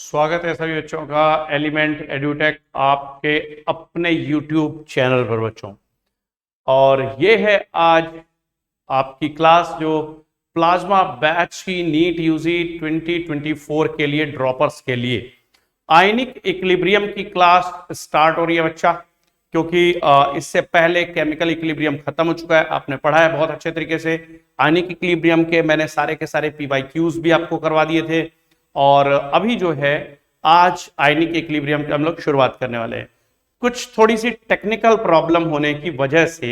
स्वागत है सभी बच्चों का एलिमेंट एडुटेक आपके अपने YouTube चैनल पर बच्चों। और ये है आज आपकी क्लास जो प्लाज्मा बैच की नीट यूजी 2024 के लिए ड्रॉपर्स के लिए आयनिक इक्विलिब्रियम की क्लास स्टार्ट हो रही है बच्चा। क्योंकि इससे पहले केमिकल इक्विलिब्रियम खत्म हो चुका है, आपने पढ़ा है बहुत अच्छे तरीके से। आयनिक इक्विलिब्रियम के मैंने सारे के सारे PYQs भी आपको करवा दिए थे। और अभी जो है आज आयनिक इक्विलिब्रियम की हम लोग शुरुआत करने वाले हैं। कुछ थोड़ी सी टेक्निकल प्रॉब्लम होने की वजह से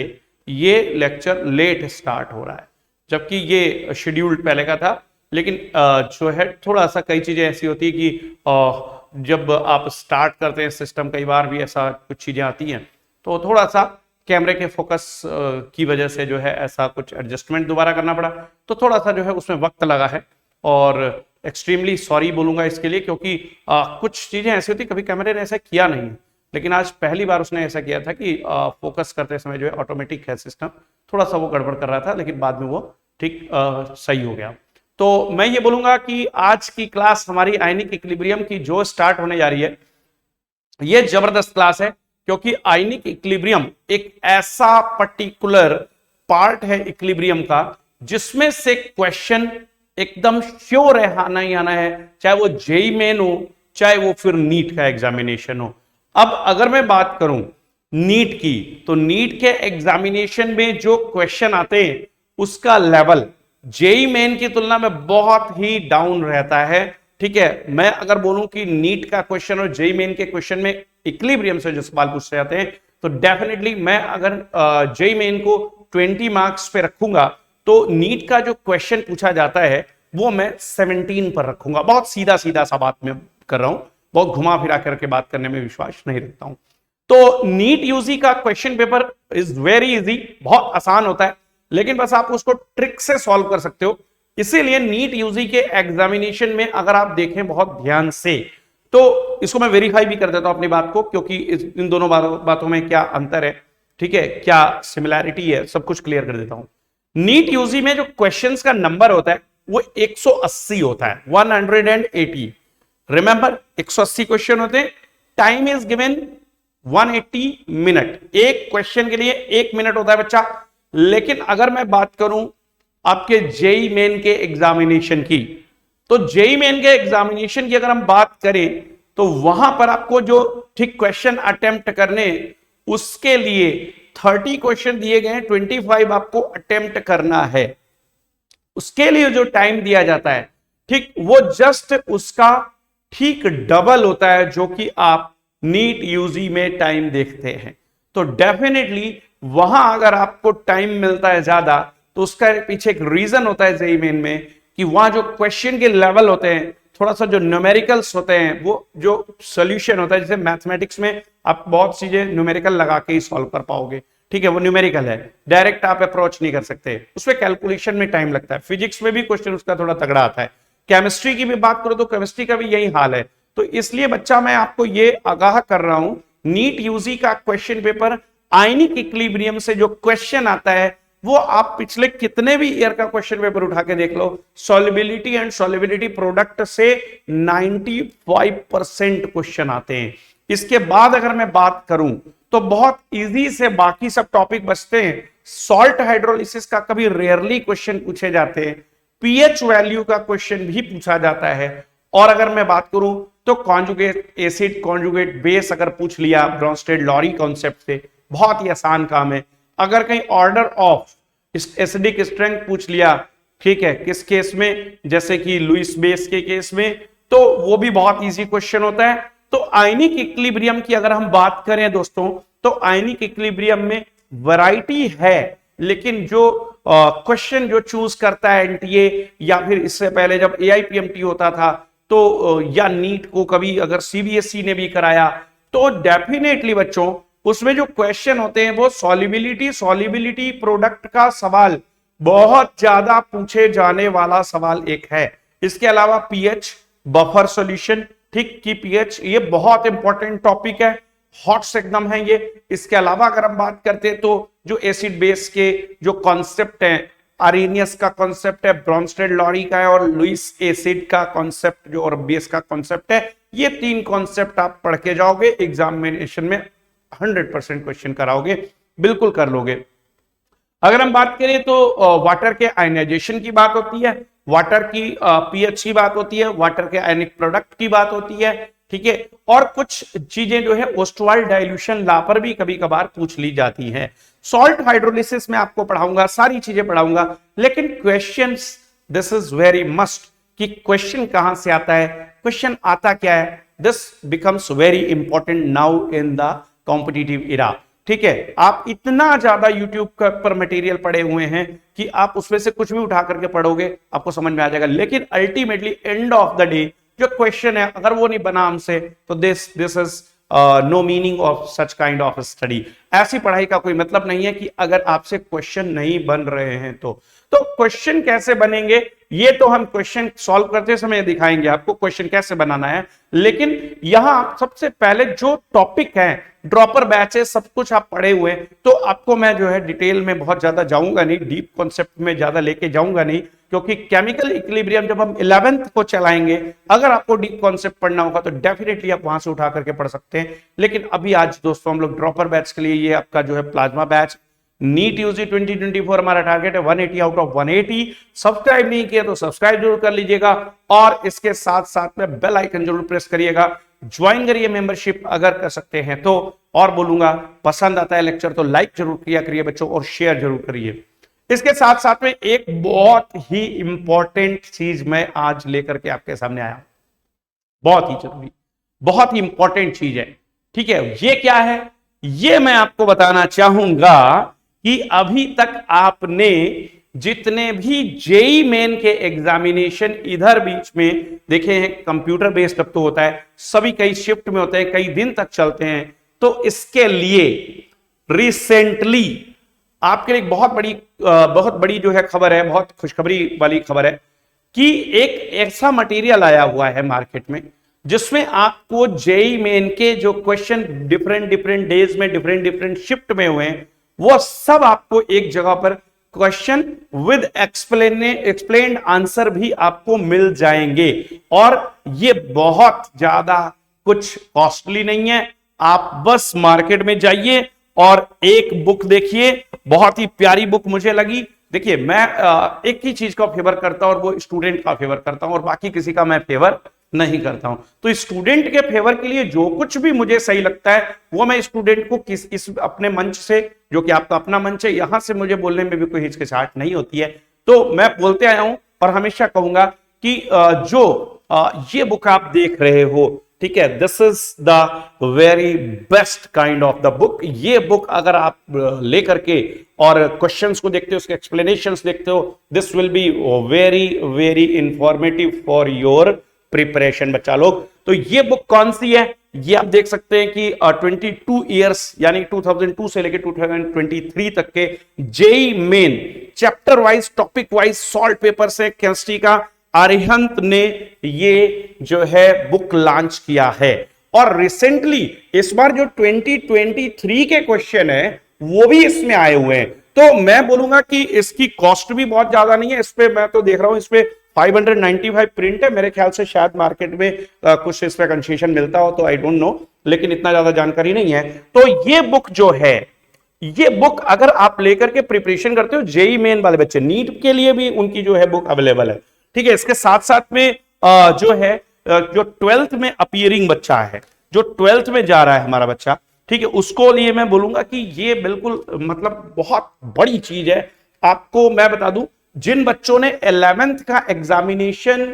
ये लेक्चर लेट स्टार्ट हो रहा है, जबकि ये शेड्यूल्ड पहले का था। लेकिन जो है थोड़ा सा कई चीजें ऐसी होती है कि जब आप स्टार्ट करते हैं सिस्टम, कई बार भी ऐसा कुछ चीजें आती हैं, तो थोड़ा सा कैमरे के फोकस की वजह से जो है ऐसा कुछ एडजस्टमेंट दोबारा करना पड़ा, तो थोड़ा सा जो है उसमें वक्त लगा है। और एक्सट्रीमली सॉरी बोलूंगा इसके लिए, क्योंकि कुछ चीजें ऐसी होती, कभी कैमरे ने ऐसा किया नहीं है, लेकिन आज पहली बार उसने ऐसा किया था कि फोकस करते समय जो है ऑटोमेटिक है सिस्टम, थोड़ा सा वो गड़बड़ कर रहा था, लेकिन बाद में वो ठीक सही हो गया। तो मैं ये बोलूंगा कि आज की क्लास हमारी आयनिक इक्विलिब्रियम की जो स्टार्ट होने जा रही है, ये जबरदस्त क्लास है। क्योंकि आयनिक इक्विलिब्रियम एक ऐसा पर्टिकुलर पार्ट है इक्विलिब्रियम का जिसमें से क्वेश्चन एकदम श्योर है आना ही आना है, चाहे वो जेई मेन हो, चाहे वो फिर नीट का एग्जामिनेशन हो। अब अगर मैं बात करूं नीट की, तो नीट के एग्जामिनेशन में जो क्वेश्चन आते हैं उसका लेवल जेई मेन की तुलना में बहुत ही डाउन रहता है। ठीक है, मैं अगर बोलूं कि नीट का क्वेश्चन और जेई मेन के क्वेश्चन में इक्विलिब्रियम से जो सवाल पूछे जाते हैं, तो डेफिनेटली मैं अगर जेई मेन को 20 मार्क्स पे रखूंगा, तो नीट का जो क्वेश्चन पूछा जाता है वो मैं 17 पर रखूंगा। बहुत सीधा सीधा सा बात मैं कर रहा हूं, बहुत घुमा फिरा करके बात करने में विश्वास नहीं रखता हूं। तो नीट यूजी का question paper is very easy, बहुत आसान होता है, लेकिन बस आप उसको ट्रिक से सॉल्व कर सकते हो। इसीलिए नीट यूजी के एग्जामिनेशन में अगर आप देखें बहुत ध्यान से, तो इसको मैं वेरीफाई भी कर देता हूं अपनी बात को, क्योंकि इन दोनों बातों में क्या अंतर है, ठीक है, क्या सिमिलैरिटी है, सब कुछ क्लियर कर देता हूं। नीट यूजी में जो क्वेश्चंस का नंबर होता है वो 180 होता है, 180। रिमेंबर 180 क्वेश्चन होते हैं, टाइम इज गिवन 180 मिनट। एक क्वेश्चन के लिए 1 मिनट होता है बच्चा। लेकिन अगर मैं बात करूं आपके जेई मेन के एग्जामिनेशन की, तो जेई मेन के एग्जामिनेशन की अगर हम बात करें, तो वहां पर आपको जो ठीक क्वेश्चन अटेम्प्ट करने, उसके लिए 30 क्वेश्चन दिए गए हैं, 25 आपको अटेम्प्ट करना है। उसके लिए जो टाइम दिया जाता है, ठीक वो जस्ट उसका ठीक डबल होता है जो कि आप नीट यूजी में टाइम देखते हैं। तो डेफिनेटली वहां अगर आपको टाइम मिलता है ज्यादा, तो उसका पीछे एक रीजन होता है जेईई मेन में, कि वहां जो क्वेश्चन के लेवल होते हैं, थोड़ा सा जो न्यूमेरिकल्स होते हैं, वो जो सोल्यूशन होता है, जैसे मैथमेटिक्स में आप बहुत चीजें न्यूमेरिकल लगा के ही सॉल्व कर पाओगे, ठीक है, वो न्यूमेरिकल है, डायरेक्ट आप अप्रोच नहीं कर सकते, उसमें कैलकुलेशन में टाइम लगता है। फिजिक्स में भी क्वेश्चन उसका थोड़ा तगड़ा आता है। केमिस्ट्री की भी बात करो तो केमिस्ट्री का भी यही हाल है। तो इसलिए बच्चा मैं आपको ये आगाह कर रहा हूं, नीट यूजी का क्वेश्चन पेपर आयनिक इक्विलिब्रियम से जो क्वेश्चन आता है, वो आप पिछले कितने भी ईयर का क्वेश्चन पेपर उठा के देख लो, सॉल्युबिलिटी एंड सॉल्युबिलिटी प्रोडक्ट से 95% क्वेश्चन आते हैं। इसके बाद अगर मैं बात करूं तो बहुत इजी से बाकी सब टॉपिक बचते हैं। सॉल्ट हाइड्रोलिसिस का कभी रेयरली क्वेश्चन पूछे जाते हैं, पीएच वैल्यू का क्वेश्चन भी पूछा जाता है। और अगर मैं बात करूं तो कॉन्जुगेट एसिड कॉन्जुगेट बेस अगर पूछ लिया ब्रॉन्स्टेड लॉरी कॉन्सेप्ट से, बहुत ही आसान काम है। अगर कहीं ऑर्डर ऑफ एसिडिक स्ट्रेंथ पूछ लिया, ठीक है, किस केस में, जैसे कि लुइस बेस के केस में, तो वो भी बहुत इजी क्वेश्चन होता है। तो आयनिक इक्विलिब्रियम की अगर हम बात करें दोस्तों, तो आयनिक इक्विलिब्रियम में वैरायटी है, लेकिन जो क्वेश्चन जो चूज करता है एनटीए, या फिर इससे पहले जब एआईपीएमटी होता था, तो या नीट को कभी अगर सीबीएसई ने भी कराया, तो डेफिनेटली बच्चों उसमें जो क्वेश्चन होते हैं वो सॉल्युबिलिटी प्रोडक्ट का सवाल बहुत ज्यादा पूछे जाने वाला सवाल एक है। इसके अलावा पीएच, बफर सॉल्यूशन, ठीक की पीएच, ये बहुत इंपॉर्टेंट टॉपिक है, हॉट्स एकदम है ये। इसके अलावा अगर हम बात करते हैं तो जो एसिड बेस के जो कॉन्सेप्ट है, आरेनियस का कॉन्सेप्ट है, ब्रॉन्स्टेड लॉरी का है, और लुइस एसिड का कॉन्सेप्ट जो और बेस का कॉन्सेप्ट है, ये 3 कॉन्सेप्ट आप पढ़ के जाओगे, एग्जामिनेशन में 100% क्वेश्चन कराओगे, बिल्कुल कर लोगे। अगर हम बात करें तो वाटर के आयनाइजेशन की बात होती है, वाटर की पीएच की बात होती है, वाटर के आयनिक प्रोडक्ट की बात होती है, ठीक है, और कुछ चीजें जो है ओस्टवाल्ड डाइल्यूशन लॉ पर भी कभी कभार पूछ ली जाती हैं। सॉल्ट हाइड्रोलिसिस में आपको पढ़ाऊंगा, सारी चीजें पढ़ाऊंगा, लेकिन questions, this is very must कि क्वेश्चन कहां से आता है, क्वेश्चन आता क्या है, this becomes very important now in the competitive era. ठीक है, आप इतना ज्यादा यूट्यूब पर मटेरियल पढ़े हुए हैं कि आप उसमें से कुछ भी उठा करके पढ़ोगे आपको समझ में आ जाएगा, लेकिन ultimately end of the day जो क्वेश्चन है अगर वो नहीं बना हमसे तो this is no meaning of such kind of study. ऐसी पढ़ाई का कोई मतलब नहीं है कि अगर आपसे क्वेश्चन नहीं बन रहे हैं तो क्वेश्चन कैसे बनेंगे ये तो हम क्वेश्चन सॉल्व करते समय दिखाएंगे आपको क्वेश्चन कैसे बनाना है, लेकिन यहां सबसे पहले जो टॉपिक है, ड्रॉपर बैच है, सब कुछ आप पढ़े हुए हैं, तो आपको मैं जो है डिटेल में बहुत ज्यादा जाऊंगा नहीं, डीप कॉन्सेप्ट में ज्यादा लेके जाऊंगा नहीं, क्योंकि केमिकल इक्विलिब्रियम जब हम 11th को चलाएंगे, अगर आपको डीप कॉन्सेप्ट पढ़ना होगा तो डेफिनेटली आप वहां से उठा करके पढ़ सकते हैं। लेकिन अभी आज दोस्तों हम लोग ड्रॉपर बैच के लिए, ये आपका जो है प्लाज्मा बैच, नीट यूजी 2024 हमारा टारगेट है 180 आउट ऑफ 180। सब्सक्राइब नहीं किया तो सब्सक्राइब जरूर कर लीजिएगा और इसके साथ साथ में बेल आइकन जरूर प्रेस करिएगा, ज्वाइन करिए मेंबरशिप अगर कर सकते हैं तो। और बोलूंगा पसंद आता है लेक्चर तो लाइक जरूर किया करिए बच्चों और शेयर जरूर करिए। इसके साथ साथ में एक बहुत ही इंपॉर्टेंट चीज मैं आज लेकर के आपके सामने आया, बहुत ही जरूरी, बहुत ही इंपॉर्टेंट चीज है। ठीक है, ये क्या है, ये मैं आपको बताना चाहूंगा कि अभी तक आपने जितने भी जेई मेन के एग्जामिनेशन इधर बीच में देखे हैं, कंप्यूटर बेस्ड अब तो होता है, सभी कई शिफ्ट में होते हैं, कई दिन तक चलते हैं, तो इसके लिए रिसेंटली आपके लिए बहुत बड़ी जो है खबर है, बहुत खुशखबरी वाली खबर है कि एक ऐसा मटेरियल आया हुआ है मार्केट में जिसमें आपको जेई मेन के जो क्वेश्चन डिफरेंट डेज में डिफरेंट शिफ्ट में हुए हैं, वो सब आपको एक जगह पर क्वेश्चन विद एक्सप्लेन्ड आंसर भी आपको मिल जाएंगे। और ये बहुत ज्यादा कुछ कॉस्टली नहीं है, आप बस मार्केट में जाइए और एक बुक देखिए, बहुत ही प्यारी बुक मुझे लगी। देखिए, मैं एक ही चीज का फेवर करता हूं और वो स्टूडेंट का फेवर करता हूं और बाकी किसी का मैं फेवर नहीं करता हूं। तो स्टूडेंट के फेवर के लिए जो कुछ भी मुझे सही लगता है वो मैं स्टूडेंट को इस अपने मंच से, जो कि आपका अपना मंच है, यहां से मुझे बोलने में भी कोई हिचकिचाहट नहीं होती है, तो मैं बोलते आया हूं और हमेशा कहूंगा कि ये बुक आप देख रहे हो, ठीक है, this is the very best kind of the book. ये बुक अगर आप लेकर के और क्वेश्चंस को देखते हो, उसके एक्सप्लेनेशंस देखते हो, this will be very very informative for your preparation बच्चा लोग। तो ये बुक कौन सी है, ये आप देख सकते हैं कि 22 ईयर्स यानी 2002 से लेकर 2023 तक के JEE main chapter wise, topic wise solved paper से केमिस्ट्री का अरिहंत ने ये जो है बुक लॉन्च किया है। और रिसेंटली इस बार जो 2023 के क्वेश्चन है वो भी इसमें आए हुए हैं, तो मैं बोलूंगा कि इसकी कॉस्ट भी बहुत ज्यादा नहीं है। इस पे मैं तो देख रहा हूं, इस पे 595 प्रिंट है, मेरे ख्याल से शायद मार्केट में कुछ इस पे कंसेशन मिलता हो तो आई डोंट नो, लेकिन इतना ज्यादा जानकारी नहीं है। तो ये बुक जो है, ये बुक अगर आप लेकर के प्रिपरेशन करते हो, जेई मेन वाले बच्चे, नीट के लिए भी उनकी जो है बुक अवेलेबल है। ठीक है, इसके साथ साथ में जो है जो 12th में अपीयरिंग बच्चा है, जो 12th में जा रहा है हमारा बच्चा, ठीक है, उसको लिए मैं बोलूंगा कि ये बिल्कुल मतलब बहुत बड़ी चीज है। आपको मैं बता दूं, जिन बच्चों ने 11th का एग्जामिनेशन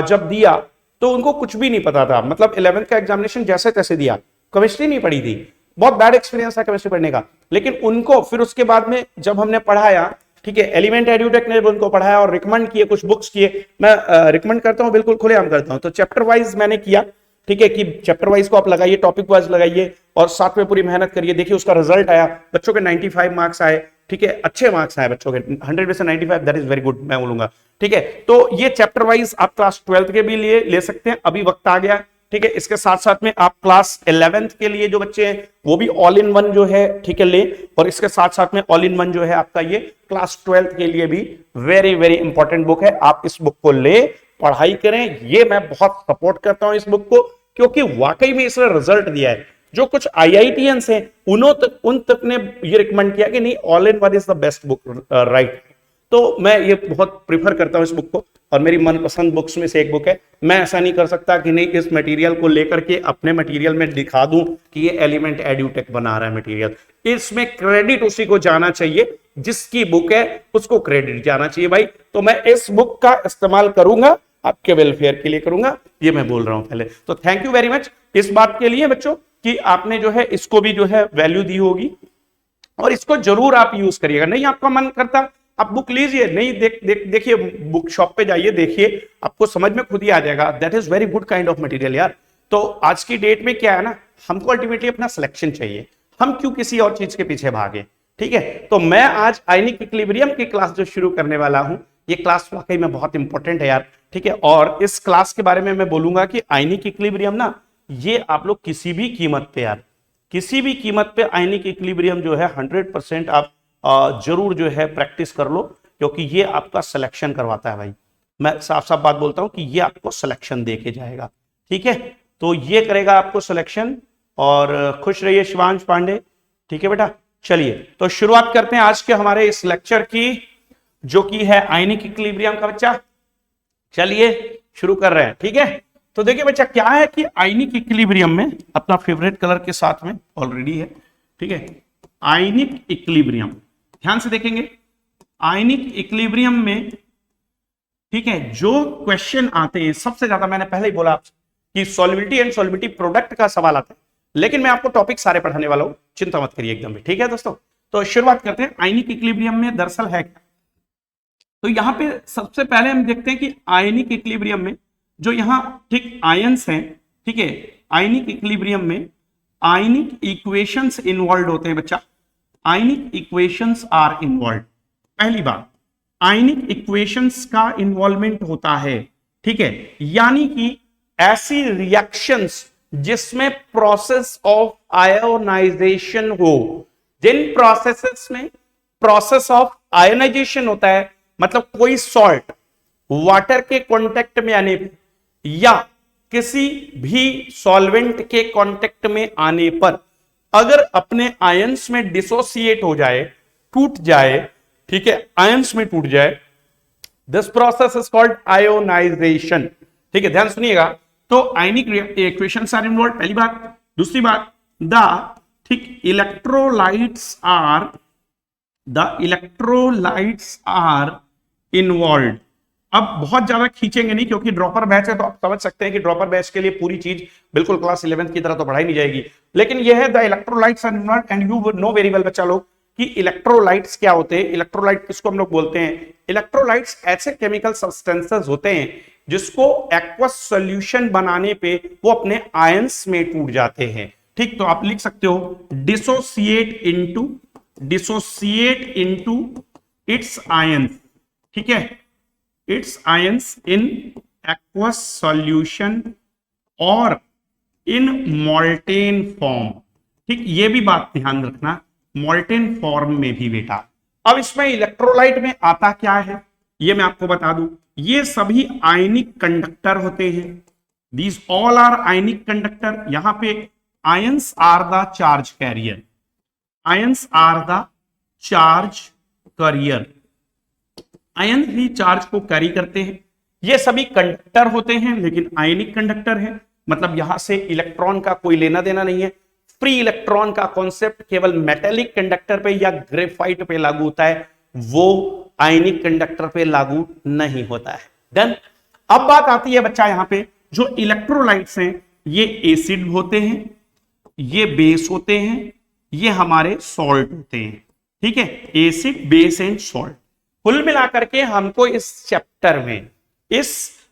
जब दिया तो उनको कुछ भी नहीं पता था, मतलब 11th का एग्जामिनेशन जैसे तैसे दिया, केमिस्ट्री नहीं पढ़ी थी, बहुत बैड एक्सपीरियंस था केमिस्ट्री पढ़ने का, लेकिन उनको फिर उसके बाद में जब हमने पढ़ाया, ठीक है, एलिमेंट एड्यूटेक ने उनको पढ़ाया और रिकमेंड किए, कुछ बुक्स किए, मैं रिकमेंड करता हूं, बिल्कुल खुलेआम करता हूं। तो चैप्टर वाइज मैंने किया, ठीक है, कि चैप्टर वाइज को आप लगाइए, टॉपिक वाइज लगाइए और साथ में पूरी मेहनत करिए। देखिए उसका रिजल्ट आया, बच्चों के 95 मार्क्स आए, ठीक है, अच्छे मार्क्स आए बच्चों के, 100 में से 95, दैट इज वेरी गुड मैं बोलूंगा। ठीक है, तो ये चैप्टर वाइज आप क्लास 12th के भी लिए ले सकते हैं, अभी वक्त आ गया। ठीक है, इसके साथ साथ में आप क्लास 11th के लिए जो बच्चे हैं वो भी ऑल इन वन जो है, ठीक है, ले, और इसके साथ साथ में ऑल इन वन जो है आपका ये क्लास 12th के लिए भी वेरी वेरी इंपॉर्टेंट बुक है। आप इस बुक को ले, पढ़ाई करें, ये मैं बहुत सपोर्ट करता हूं इस बुक को, क्योंकि वाकई में इसने रिजल्ट दिया है। जो कुछ IITians हैं उन तक ने ये रिकमेंड किया कि नहीं, all in one is the best book, right. तो मैं ये बहुत प्रिफर करता हूं इस बुक को, और मेरी मनपसंद बुक्स में से एक बुक है। मैं ऐसा नहीं कर सकता कि नहीं इस मटेरियल को लेकर के अपने मटेरियल में दिखा दूं कि ये एलिमेंट एड्यूटेक बना रहा है मटेरियल। इसमें क्रेडिट उसी को जाना चाहिए जिसकी बुक है, उसको क्रेडिट जाना चाहिए भाई। तो मैं इस बुक का इस्तेमाल करूंगा, आपके वेलफेयर के लिए करूंगा, ये मैं बोल रहा हूं पहले। तो थैंक यू वेरी मच इस बात के लिए बच्चों कि आपने जो है इसको भी जो है वैल्यू दी होगी, और इसको जरूर आप यूज करिएगा। नहीं आपका मन करता आप बुक लीजिए, नहीं देखिए बुक शॉप पे जाइए, देखिए आपको समझ में खुद ही आ जाएगा। That is very good kind of material यार। तो आज की डेट में क्या है ना, हमको अल्टीमेटली अपना सिलेक्शन चाहिए, हम क्यों किसी और चीज के पीछे भागे, ठीक है। तो मैं आज आयनिक इक्विलिब्रियम की क्लास जो शुरू करने वाला हूं, ये क्लास वाकई में बहुत इंपॉर्टेंट है यार, ठीक है। और इस क्लास के बारे में मैं बोलूंगा कि आयनिक इक्विलिब्रियम ना, ये आप लोग किसी भी कीमत पे यार, किसी भी कीमत पे आयनिक इक्विलिब्रियम जो है 100% आप जरूर जो है प्रैक्टिस कर लो, क्योंकि ये आपका सिलेक्शन करवाता है भाई। मैं साफ साफ बात बोलता हूं कि ये आपको सिलेक्शन दे के जाएगा, ठीक है। तो ये करेगा आपको सिलेक्शन, और खुश रहिए शिवांश पांडे, ठीक है बेटा। चलिए तो शुरुआत करते हैं आज के हमारे इस लेक्चर की, जो कि है आयनिक इक्विलिब्रियम का बच्चा। चलिए शुरू कर रहे हैं, ठीक है। तो देखिए बच्चा क्या है कि आयनिक इक्विलिब्रियम में अपना फेवरेट कलर के साथ में ऑलरेडी है, ठीक है। आयनिक इक्विलिब्रियम ध्यान से देखेंगे, आयनिक इक्विलिब्रियम में, ठीक है, जो क्वेश्चन आते हैं सबसे ज्यादा, मैंने पहले ही बोला आपसे कि सॉल्युबिलिटी एंड सॉल्युबिलिटी प्रोडक्ट का सवाल आता है, लेकिन मैं आपको टॉपिक सारे पढ़ाने वाला हूं, चिंता मत करिए एकदम भी, ठीक है दोस्तों। तो शुरुआत करते हैं आयनिक इक्विलिब्रियम में दरअसल है क्या। तो यहां पे सबसे पहले हम देखते हैं कि आयनिक इक्विलिब्रियम में जो यहां ठीक आयंस हैं, ठीक है, आयनिक इक्विलिब्रियम में आयनिक इक्वेशंस इन्वॉल्व होते हैं बच्चा, आयनिक इक्वेशंस आर इन्वॉल्व। पहली बात, आयनिक इक्वेशंस का इन्वॉल्वमेंट होता है, ठीक है, यानी कि ऐसी रिएक्शंस जिसमें प्रोसेस ऑफ आयोनाइजेशन हो। जिन प्रोसेसेस में प्रोसेस ऑफ आयोनाइजेशन होता है, मतलब कोई सॉल्ट वाटर के कांटेक्ट में आने पर या किसी भी सॉल्वेंट के कांटेक्ट में आने पर अगर अपने आयंस में डिसोसिएट हो जाए, टूट जाए, ठीक है, आयंस में टूट जाए, this process is called ionisation, ठीक है, ध्यान सुनिएगा। तो आयनिक इक्वेशंस आर इन्वॉल्व, पहली बात। दूसरी बात, ठीक इलेक्ट्रोलाइट्स आर इन्वॉल्व। अब बहुत ज्यादा खींचेंगे नहीं क्योंकि ड्रॉपर बैच है, तो आप समझ सकते हैं कि ड्रॉपर बैच के लिए पूरी चीज बिल्कुल क्लास 11th की तरह तो पढ़ाई नहीं जाएगी, लेकिन यह है the electrolytes are involve and you know very well बच्चा लोग कि इलेक्ट्रोलाइट्स क्या होते हैं। इलेक्ट्रोलाइट किसको हम लोग बोलते हैं? इलेक्ट्रोलाइट्स ऐसे केमिकल सब्सटेंसेस होते हैं जिसको एक्वस सॉल्यूशन बनाने पे वो अपने आयंस में टूट जाते हैं, ठीक। तो आप लिख सकते हो डिसोसिएट इनटू इट्स आयंस, ठीक है, it's ions in aqueous solution और इन मोल्टेन फॉर्म, ठीक। ये भी बात ध्यान रखना, मोल्टेन फॉर्म में भी बेटा। अब इसमें इलेक्ट्रोलाइट में आता क्या है ये मैं आपको बता दूं, ये सभी आयनिक कंडक्टर होते हैं, these all are ionic conductor. यहां पे ions are the charge carrier, ions are the charge carrier, ion ही चार्ज को कैरी करते हैं। ये सभी कंडक्टर होते हैं लेकिन आयनिक कंडक्टर है, मतलब यहां से इलेक्ट्रॉन का कोई लेना देना नहीं है। फ्री इलेक्ट्रॉन का कॉन्सेप्ट केवल मेटेलिक कंडक्टर पे या ग्रेफाइट पे लागू होता है, वो आयनिक कंडक्टर पे लागू नहीं होता है। डन। अब बात आती है बच्चा यहां पे, जो इलेक्ट्रोलाइट्स हैं ये एसिड होते हैं, ये बेस होते हैं, ये हमारे सॉल्ट होते हैं, ठीक है, एसिड बेस एंड सॉल्ट। कुल मिलाकर के हमको इस चैप्टर में, इस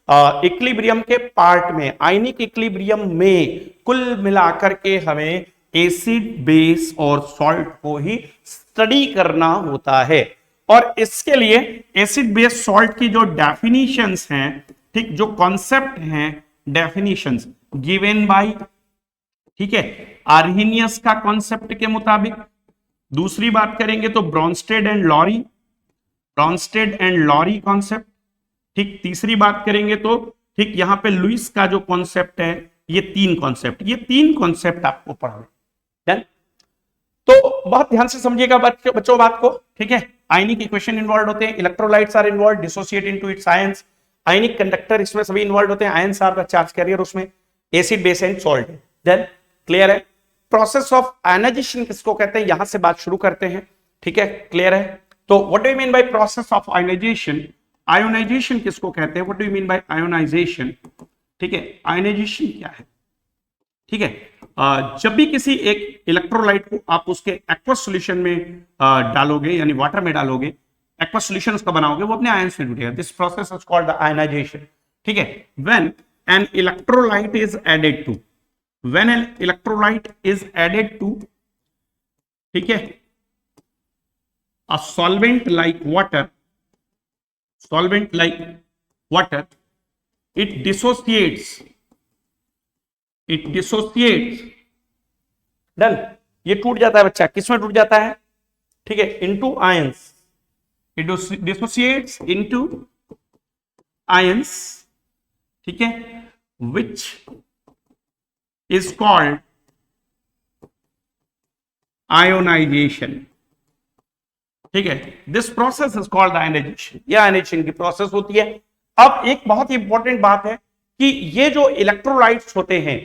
इक्विलिब्रियम के पार्ट में, आयनिक इक्विलिब्रियम में कुल मिलाकर के हमें एसिड बेस और सॉल्ट को ही स्टडी करना होता है। और इसके लिए एसिड बेस सॉल्ट की जो डेफिनेशंस हैं, ठीक, जो कॉन्सेप्ट हैं, डेफिनेशंस गिवन बाय, ठीक है, आर्हेनियस का कॉन्सेप्ट के मुताबिक। दूसरी बात करेंगे तो ब्रॉन्स्टेड एंड लॉरी कॉन्सेप्ट, ठीक। तीसरी बात करेंगे तो ठीक यहां पे लुइस का जो कॉन्सेप्ट है ये तीन कॉन्सेप्ट आपको पढ़ना। डन। तो बहुत ध्यान से समझिएगा बच्चों बात को, ठीक है। आयनिक इक्वेशन इन्वॉल्व होते हैं, electrolytes are involve, dissociate into its ions, ionic conductor इसमें सभी इन्वॉल्व होते हैं, ions are the charge carrier उसमें, acid base and salt. Then clear है। प्रोसेस ऑफ आयनाइजेशन किसको कहते हैं, यहां से बात शुरू करते हैं, ठीक है, क्लियर है। तो what do you mean by process of ionization, ionization किसको कहते हैं, what do you mean by ionization, ठीक है, आयनाइजेशन क्या है, ठीक है। जब भी किसी एक इलेक्ट्रोलाइट को आप उसके एक्वस सॉल्यूशन में डालोगे, यानी वाटर में डालोगे, एक्वस सॉल्यूशन उसका बनाओगे, वो अपने आयंस में जुड़ेगा, this process is called the ionization, ठीक है। When an electrolyte is added to, when an electrolyte is added to, ठीक है, a solvent like water, it dissociates, done. ये टूट जाता है बच्चा, किसमें टूट जाता है, ठीक है, into ions, it dissociates into ions, ठीक है, which is called ionization, ठीक है। This process is called ionization, ये आयनाइजेशन की प्रोसेस होती है। अब एक बहुत ही इंपॉर्टेंट बात है कि ये जो इलेक्ट्रोलाइट्स होते हैं,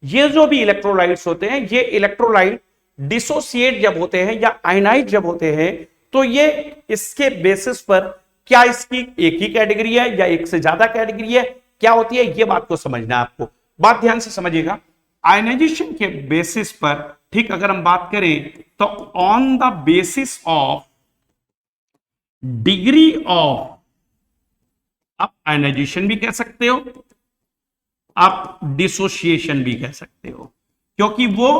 ये जो भी इलेक्ट्रोलाइट्स होते हैं, ये इलेक्ट्रोलाइट डिसोसिएट जब होते हैं या आयनाइज जब होते हैं, तो ये इसके बेसिस पर क्या इसकी एक ही कैटेगरी है या एक से ज्यादा कैटेगरी है, क्या होती है, ये बात को समझना है आपको। बात ध्यान से समझिएगा। आयनाइजेशन के बेसिस पर, ठीक, अगर हम बात करें तो on the basis of degree of, आप आयनाइजेशन भी कह सकते हो, आप डिसोसिएशन भी कह सकते हो, क्योंकि वो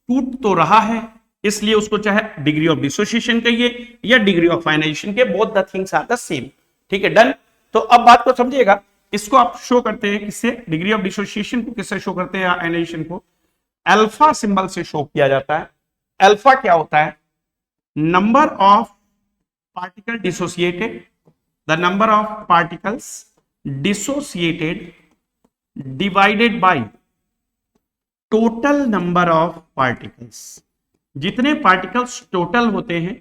टूट तो रहा है, इसलिए उसको चाहे डिग्री ऑफ डिसोसिएशन कहिए या डिग्री ऑफ आयनाइजेशन के, both the things are the same, ठीक है, डन। तो अब बात को समझिएगा, इसको आप शो करते हैं किससे, डिग्री ऑफ डिसोसिएशन को किससे शो करते हैं, आयनाइजेशन को अल्फा सिंबल से शो किया जाता है। अल्फा क्या होता है, number of particle dissociated, the number of particles dissociated divided by total number of particles, जितने पार्टिकल्स टोटल होते हैं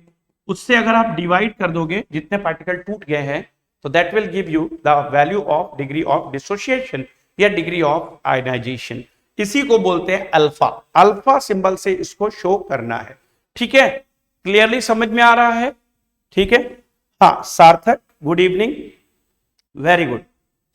उससे अगर आप डिवाइड कर दोगे जितने पार्टिकल टूट गए हैं, तो that will give you the value of degree of dissociation या डिग्री ऑफ आयनाइजेशन। इसी को बोलते हैं अल्फा, अल्फा सिंबल से इसको शो करना है, ठीक है। क्लियरली समझ में आ रहा है, ठीक है। हाँ सार्थक, गुड इवनिंग, वेरी गुड।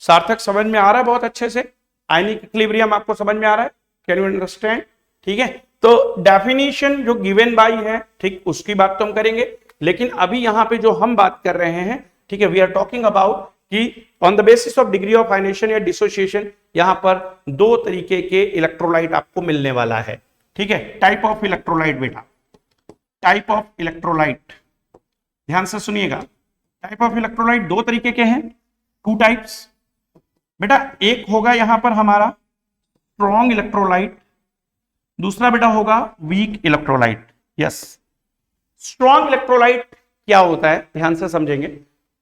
सार्थक समझ में आ रहा है बहुत अच्छे से, आयनिक इक्विलिब्रियम आपको समझ में आ रहा है, कैन यू अंडरस्टैंड, ठीक है। तो डेफिनेशन जो गिवन बाय है, ठीक, उसकी बात तो हम करेंगे, लेकिन अभी यहां पे जो हम बात कर रहे हैं, ठीक है, वी आर टॉकिंग अबाउट कि on the basis of degree of ionization या डिसोसिएशन, यहां पर दो तरीके के इलेक्ट्रोलाइट आपको मिलने वाला है, ठीक है। टाइप ऑफ इलेक्ट्रोलाइट बेटा, टाइप ऑफ इलेक्ट्रोलाइट, ध्यान से सुनिएगा। टाइप ऑफ इलेक्ट्रोलाइट दो तरीके के हैं, टू टाइप्स बेटा। एक होगा यहां पर हमारा स्ट्रॉन्ग इलेक्ट्रोलाइट, दूसरा बेटा होगा weak electrolyte. Yes, strong electrolyte क्या होता है, ध्यान से समझेंगे।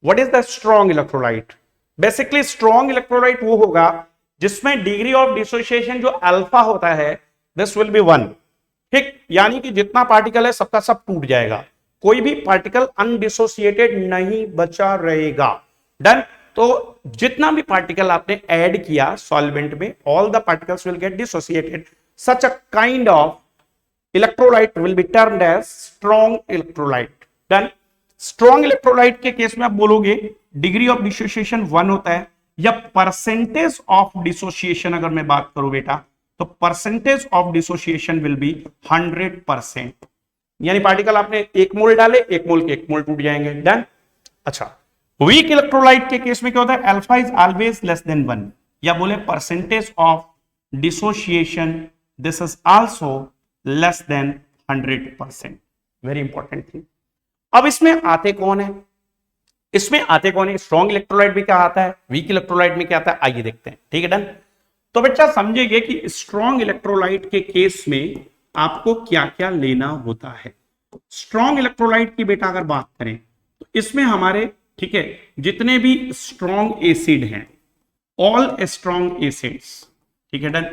What is the strong electrolyte, basically strong electrolyte वो होगा जिसमें डिग्री ऑफ डिसोसिएशन जो अल्फा होता है, दिस विल बी 1, ठीक, यानी कि जितना पार्टिकल है सबका सब टूट जाएगा, कोई भी पार्टिकल अनडिसोसिएटेड नहीं बचा रहेगा, डन। तो जितना भी पार्टिकल आपने ऐड किया सॉल्वेंट में, all the particles will get dissociated, such a kind of electrolyte will be termed as strong electrolyte, done. Strong electrolyte के केस में आप बोलोगे डिग्री ऑफ डिसोसिएशन 1 होता है, या परसेंटेज ऑफ डिसोसिएशन अगर मैं बात करूं बेटा, तो percentage of dissociation will be 100%, यानी पार्टिकल आपने 1 मोल डाले, 1 मोल के 1 मोल टूट जाएंगे, डन। अच्छा, वीक इलेक्ट्रोलाइट के केस में क्या होता है, alpha is always less than 1, या बोले percentage of dissociation this is also less than 100%, very important thing. अब इसमें आते कौन है, इसमें आते कौन है, स्ट्रॉन्ग इलेक्ट्रोलाइट में क्या आता है, वीक इलेक्ट्रोलाइट में क्या आता है, आइए देखते हैं, ठीक है, डन। तो बच्चा समझिए कि स्ट्रॉन्ग इलेक्ट्रोलाइट के केस में आपको क्या क्या लेना होता है। स्ट्रॉन्ग इलेक्ट्रोलाइट की बेटा अगर बात करें तो इसमें हमारे, ठीक है, जितने भी स्ट्रॉन्ग एसिड हैं, ऑल स्ट्रॉन्ग एसिड्स, ठीक है, done,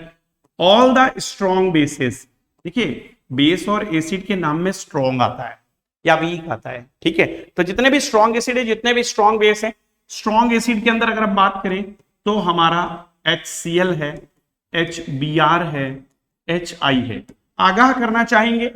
all the strong bases, देखिए बेस और एसिड के नाम में स्ट्रॉन्ग आता है या वीक आता है, ठीक है। तो जितने भी स्ट्रॉन्ग एसिड है, जितने भी स्ट्रॉन्ग बेस है, स्ट्रॉन्ग एसिड के अंदर अगर हम बात करें तो हमारा HCl है, HBr है, HI है। आगाह करना चाहेंगे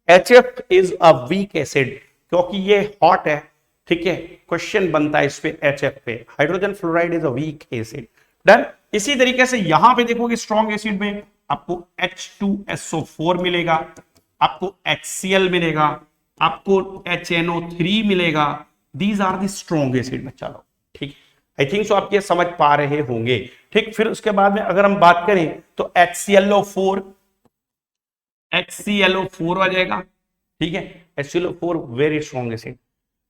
HF is a weak acid, क्योंकि ये हॉट है, ठीक है। क्वेश्चन बनता है इस पे HF पे, hydrogen fluoride is a weak acid. Done. इसी तरीके से यहां पे देखोगे स्ट्रॉन्ग एसिड में आपको H2SO4 मिलेगा, आपको HCl मिलेगा, आपको HNO3 मिलेगा। These are the strong acid में। चलो ठीक, आई थिंक सो आप ये समझ पा रहे होंगे, ठीक। फिर उसके बाद में अगर हम बात करें तो HClO4 आ जाएगा, ठीक है। HClO4 very strong acid.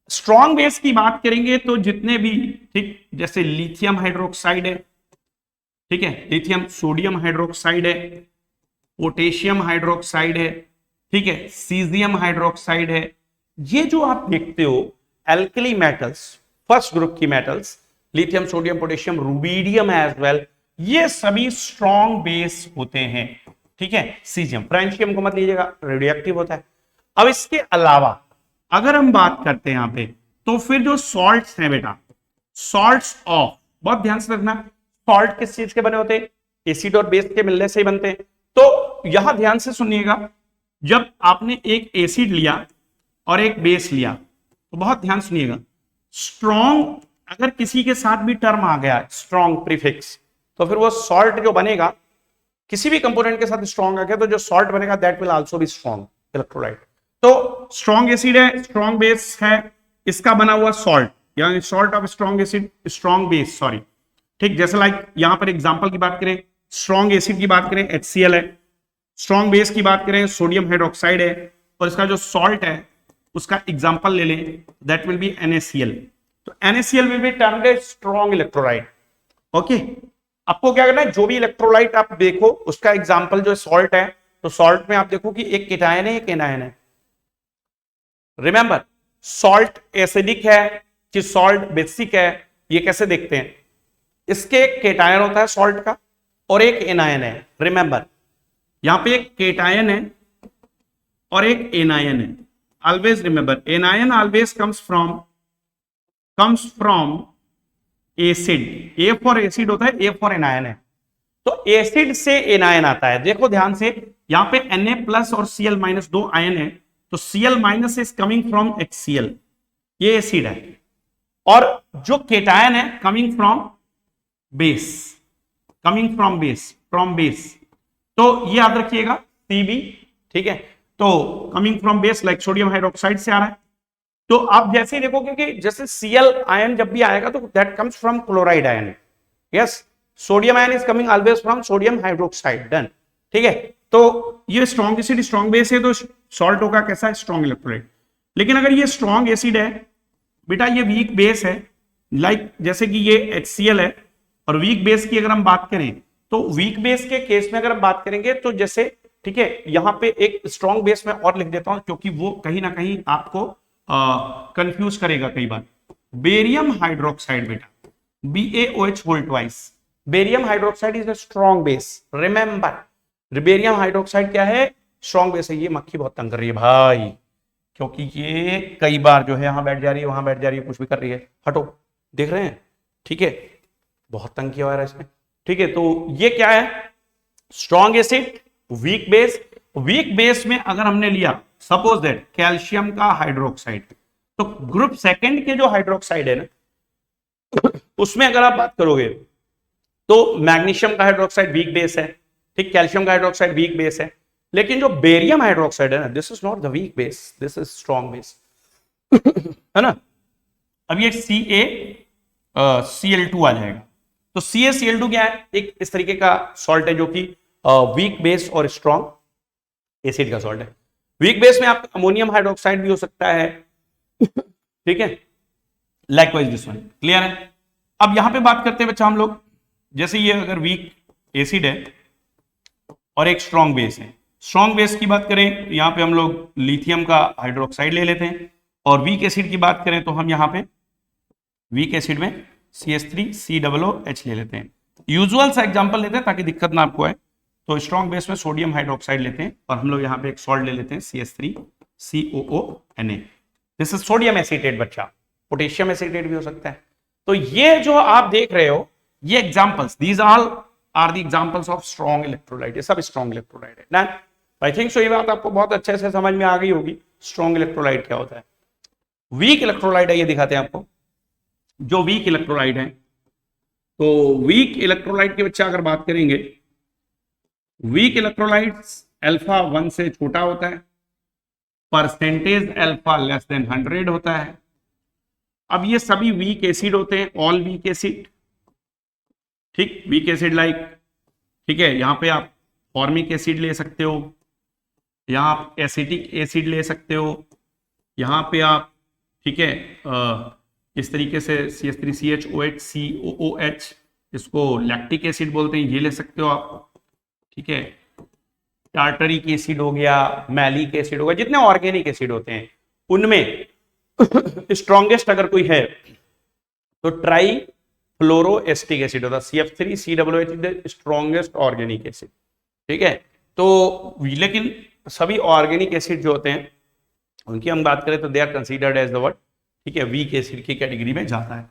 Strong base की बात करेंगे तो जितने भी, ठीक, जैसे लिथियम हाइड्रोक्साइड है, ठीक है, लिथियम सोडियम हाइड्रोक्साइड है, पोटेशियम हाइड्रोक्साइड है, ठीक है, सीजियम हाइड्रोक्साइड है। ये जो आप देखते हो एल्कली मेटल्स, फर्स्ट ग्रुप की metals, lithium sodium potassium rubidium as well, ये सभी स्ट्रॉन्ग बेस होते हैं, ठीक है। सीजियम, फ्रेंशियम को मत लीजिएगा, रेडियोएक्टिव होता है। अब इसके अलावा अगर हम बात करते हैं यहां पे, तो फिर जो सॉल्ट्स हैं बेटा, सॉल्ट्स ऑफ, बहुत ध्यान से रखना, सॉल्ट किस चीज के बने होते हैं? एसिड और बेस के मिलने से ही बनते हैं। तो यहां ध्यान से सुनिएगा, जब आपने एक एसिड लिया और एक बेस लिया, तो बहुत ध्यान सुनिएगा, स्ट्रॉन्ग अगर किसी के साथ भी टर्म आ गया स्ट्रॉन्ग प्रीफिक्स, तो फिर वो सॉल्ट जो बनेगा, किसी भी कंपोनेंट के साथ स्ट्रॉन्ग आ गया तो जो सॉल्ट बनेगा that will also be strong electrolyte. तो स्ट्रॉन्ग एसिड है, स्ट्रॉन्ग बेस है, इसका बना हुआ सॉल्ट, यानी salt of strong acid, strong base, sorry, ठीक। जैसे लाइक यहां पर एग्जांपल की बात करें, स्ट्रॉन्ग एसिड की बात करें HCl है, स्ट्रॉन्ग बेस की बात करें सोडियम हाइड्रोक्साइड है, और इसका जो सॉल्ट है उसका एग्जांपल ले लें, दैट विल बी NaCl। तो NaCl will be termed a strong electrolyte, okay. आपको क्या करना है, जो भी इलेक्ट्रोलाइट आप देखो उसका एग्जांपल जो सॉल्ट है, तो सॉल्ट में आप देखो कि एक केटायन है, एक एनायन है। रिमेंबर, सॉल्ट एसिडिक है कि सॉल्ट बेसिक है, ये कैसे देखते हैं? इसके एक केटायन होता है सॉल्ट का और एक एनायन है। रिमेंबर, यहां पे एक केटायन है और एक एनायन है। Always remember, anion always comes from acid. A for acid होता है, ए फॉर एनायन है। तो एसिड से एनायन आता है। देखो ध्यान से, यहां पे Na+ और Cl- दो आयन है, तो Cl- is coming from HCl, ये एसिड है। और जो केटायन है coming from base, from base, तो ये याद रखिएगा Cb, ठीक है। तो coming from base like sodium hydroxide से आ रहा है। तो आप जैसे ही देखोगे कि जैसे Cl आयन जब भी आएगा तो that comes from chloride ion, yes. Sodium ion is coming always from sodium hydroxide, done, ठीक है। तो ये स्ट्रॉन्ग एसिड, स्ट्रॉन्ग बेस है, तो सॉल्ट होगा कैसा? Strong electrolyte. लेकिन अगर ये स्ट्रॉन्ग एसिड है बेटा, ये वीक बेस है, लाइक जैसे कि ये HCl है, और वीक बेस की अगर हम बात करें तो वीक बेस के केस में अगर हम बात करेंगे तो जैसे, ठीक है, यहां पे एक स्ट्रॉन्ग बेस में और लिख देता हूं क्योंकि वो कहीं ना कहीं आपको कंफ्यूज करेगा कई बार। बेरियम हाइड्रोक्साइड बेटा, BaOH whole twice, barium hydroxide is a strong base. Remember, barium hydroxide क्या है? स्ट्रॉन्ग बेस है। ये मक्खी बहुत तंग कर रही है भाई, क्योंकि ये कई बार जो है यहां बैठ जा रही है, वहां बैठ जा रही है, कुछ भी कर रही है। हटो, देख रहे हैं, ठीक है, बहुत तंग किया हुआ है इसमें, ठीक है। तो ये क्या है? Strong acid, weak base. Weak base में अगर हमने लिया सपोज दैट कैल्शियम का हाइड्रोक्साइड, तो ग्रुप सेकंड के जो हाइड्रोक्साइड है ना, उसमें अगर आप बात करोगे तो मैग्नीशियम का हाइड्रोक्साइड वीक बेस है, ठीक, कैल्शियम का हाइड्रोक्साइड वीक बेस है। लेकिन जो बेरियम हाइड्रोक्साइड है ना, this is not the weak base, this is strong base, है ना। अब ये Cl2 आ जाएगा। तो CaCl2 क्या है? एक इस तरीके का सॉल्ट है जो कि वीक बेस और स्ट्रॉन्ग एसिड का सॉल्ट है। वीक बेस में आपका अमोनियम हाइड्रोक्साइड भी हो सकता है, ठीक है, लाइकवाइज दिस वन, क्लियर है। अब यहां पे बात करते हैं बच्चा हम लोग, जैसे ये अगर वीक एसिड है और एक स्ट्रॉन्ग बेस है, स्ट्रॉन्ग बेस की बात करें यहां पे हम लोग लिथियम का हाइड्रोक्साइड ले लेते हैं, और वीक एसिड की बात करें तो हम यहां पे वीक एसिड में CH3COOH ले लेते हैं। यूजुअल सा एग्जांपल लेते हैं ताकि दिक्कत ना आपको आए। तो स्ट्रॉन्ग बेस में सोडियम हाइड्रोक्साइड लेते हैं और हम लोग यहाँ पे एक सॉल्ट ले लेते हैं CH3COONA। This is sodium acetate बच्चा, पोटेशियम एसीटेट भी हो सकता है। तो ये जो आप देख रहे हो ये examples, these all are the examples of strong electrolyte. ये सब स्ट्रॉन्ग इलेक्ट्रोलाइट है ना। आई थिंक सो ये बात आपको बहुत अच्छे से समझ में आ गई होगी स्ट्रॉन्ग इलेक्ट्रोलाइट क्या होता है। वीक इलेक्ट्रोलाइट है, ये दिखाते हैं आपको। जो वीक इलेक्ट्रोलाइट है, तो वीक इलेक्ट्रोलाइट के बच्चे अगर बात करेंगे, वीक इलेक्ट्रोलाइट्स अल्फा 1 से छोटा होता है, परसेंटेज अल्फा लेस देन 100 होता है। अब ये सभी वीक एसिड होते हैं, ऑल वीक एसिड, ठीक, वीक एसिड लाइक, ठीक है। यहां पे आप फॉर्मिक एसिड ले सकते हो, यहां आप एसिटिक एसिड ले सकते हो, यहां पे आप, ठीक है, इस तरीके से CH3CHOH COOH, इसको लैक्टिक एसिड बोलते हैं, ये ले सकते हो आप, ठीक है। टार्टरिक एसिड हो गया, मैलिक एसिड हो गया, जितने ऑर्गेनिक एसिड होते हैं उनमें स्ट्रॉन्गेस्ट अगर कोई है तो ट्राई फ्लोरोएस्टिक एसिड होता है, CF3COOH स्ट्रॉन्गेस्ट ऑर्गेनिक एसिड, ठीक है। तो लेकिन सभी ऑर्गेनिक एसिड जो होते हैं उनकी हम बात करें तो they are considered as the what, ठीक है, वीक एसिड की कैटेगरी में जाता है।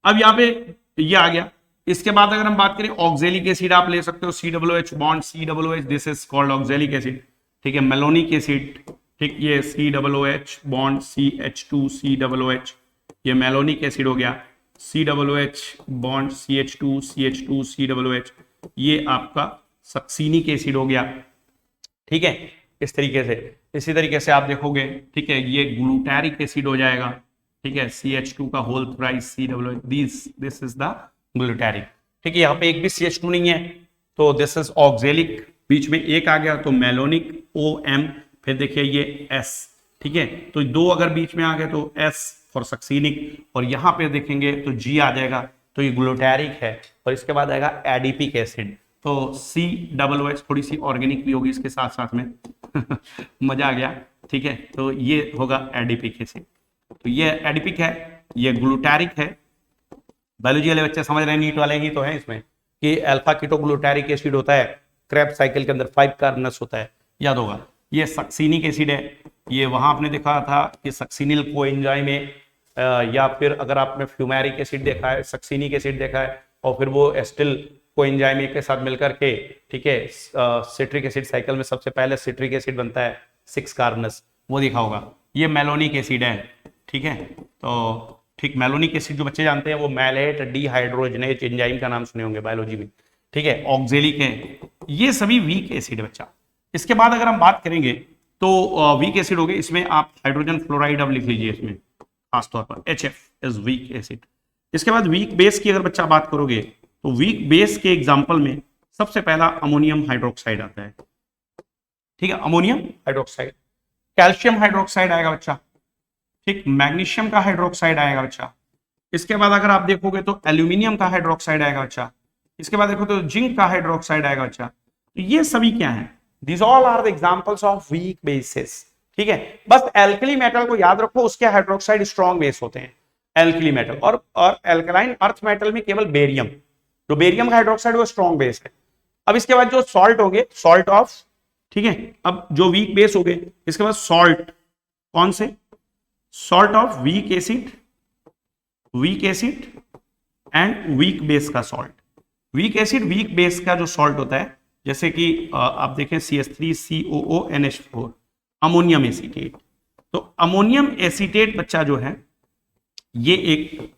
अब यहाँ पे ये आ गया। इसके बाद अगर हम बात करें ऑक्जेलिक एसिड आप ले सकते हो, COOH bond COOH, this is called oxalic acid, ठीक है। मेलोनिक एसिड, ठीक, ये COOH बॉन्ड CH2COOH, ये मेलोनिक एसिड हो गया। COOH बॉन्ड CH2COOH, ये आपका सक्सीनिक एसिड हो गया, ठीक है, इस तरीके से। इसी तरीके से आप देखोगे, ठीक है, ये ग्लूटारिक एसिड हो जाएगा, ठीक है, CH2 का whole thrice COOH, this is the glutaric, ठीक है। यहाँ पे एक भी CH2 नहीं है तो दिस इज ऑक्जेलिक, बीच में एक आ गया तो मेलोनिक OM, फिर देखिए ये S, ठीक है। तो दो अगर बीच में आ गए तो S फॉर सक्सीनिक, और यहाँ पे देखेंगे तो G आ जाएगा, तो ये ग्लूटारिक है। और इसके बाद आएगा एडिपिक एसिड, तो COOH थोड़ी सी ऑर्गेनिक भी होगी इसके साथ साथ में मजा आ गया, ठीक है। तो ये होगा एडिपिक एसिड, तो ये एडिपिक है, ये ग्लूटारिक है। बायोलॉजी वाले बच्चे समझ रहे हैं, नीट वाले ही तो हैं इसमें, कि अल्फा कीटोग्लूटारिक एसिड होता है, क्रेब्स साइकिल के अंदर 5 कार्बनस होता है, याद होगा। ये सक्सीनिक एसिड है, ये वहां आपने देखा था कि सक्सीनिल कोएंजाइम में, या फिर अगर आपने फ्यूमेरिक एसिड देखा है, सक्सीनिक एसिड देखा है, और फिर वो एस्टिल कोएंजाइम के साथ मिलकर के, ठीक है, सिट्रिक एसिड साइकिल में सबसे पहले सिट्रिक एसिड बनता है 6 कार्बनस, वो देखा होगा। ये मेलोनिक एसिड है, ठीक है। तो ठीक, मेलोनिक एसिड जो बच्चे जानते हैं वो मैलेट डिहाइड्रोजनेज एंजाइम का नाम सुने होंगे बायोलॉजी में, ठीक है। ऑक्जेलिक है, ये सभी वीक एसिड है बच्चा। इसके बाद अगर हम बात करेंगे तो वीक एसिड हो गए, इसमें आप हाइड्रोजन फ्लोराइड अब लिख लीजिए, इसमें खासतौर पर HF इज वीक एसिड। इसके बाद वीक बेस की अगर बच्चा बात करोगे तो वीक बेस के एग्जाम्पल में सबसे पहला अमोनियम हाइड्रोक्साइड आता है, ठीक है, अमोनियम हाइड्रोक्साइड। कैल्शियम हाइड्रोक्साइड आएगा बच्चा, ठीक, मैग्नीशियम का हाइड्रोक्साइड आएगा बच्चा। इसके बाद अगर आप देखोगे तो एल्यूमिनियम का हाइड्रोक्साइड आएगा बच्चा। इसके बाद देखो तो जिंक का हाइड्रोक्साइड आएगा बच्चा। तो ये सभी क्या है, this all are the examples of weak basis, ठीक है। बस एल्कली मेटल को याद रखो, उसके हाइड्रोक्साइड स्ट्रॉन्ग बेस होते हैं एल्कली मेटल, और एल्कलाइन अर्थ मेटल में केवल बेरियम, जो बेरियम का हाइड्रोक्साइड वो स्ट्रॉन्ग बेस है। अब इसके बाद जो सॉल्ट हो गए, सॉल्ट ऑफ, ठीक है, अब जो वीक बेस हो गए, इसके बाद सॉल्ट, कौन से, salt of weak acid and weak base का salt. Weak acid weak base का जो सॉल्ट होता है, जैसे कि आप देखें CH3COONH4, अमोनियम एसीटेट। तो अमोनियम एसीटेट बच्चा जो है ये एक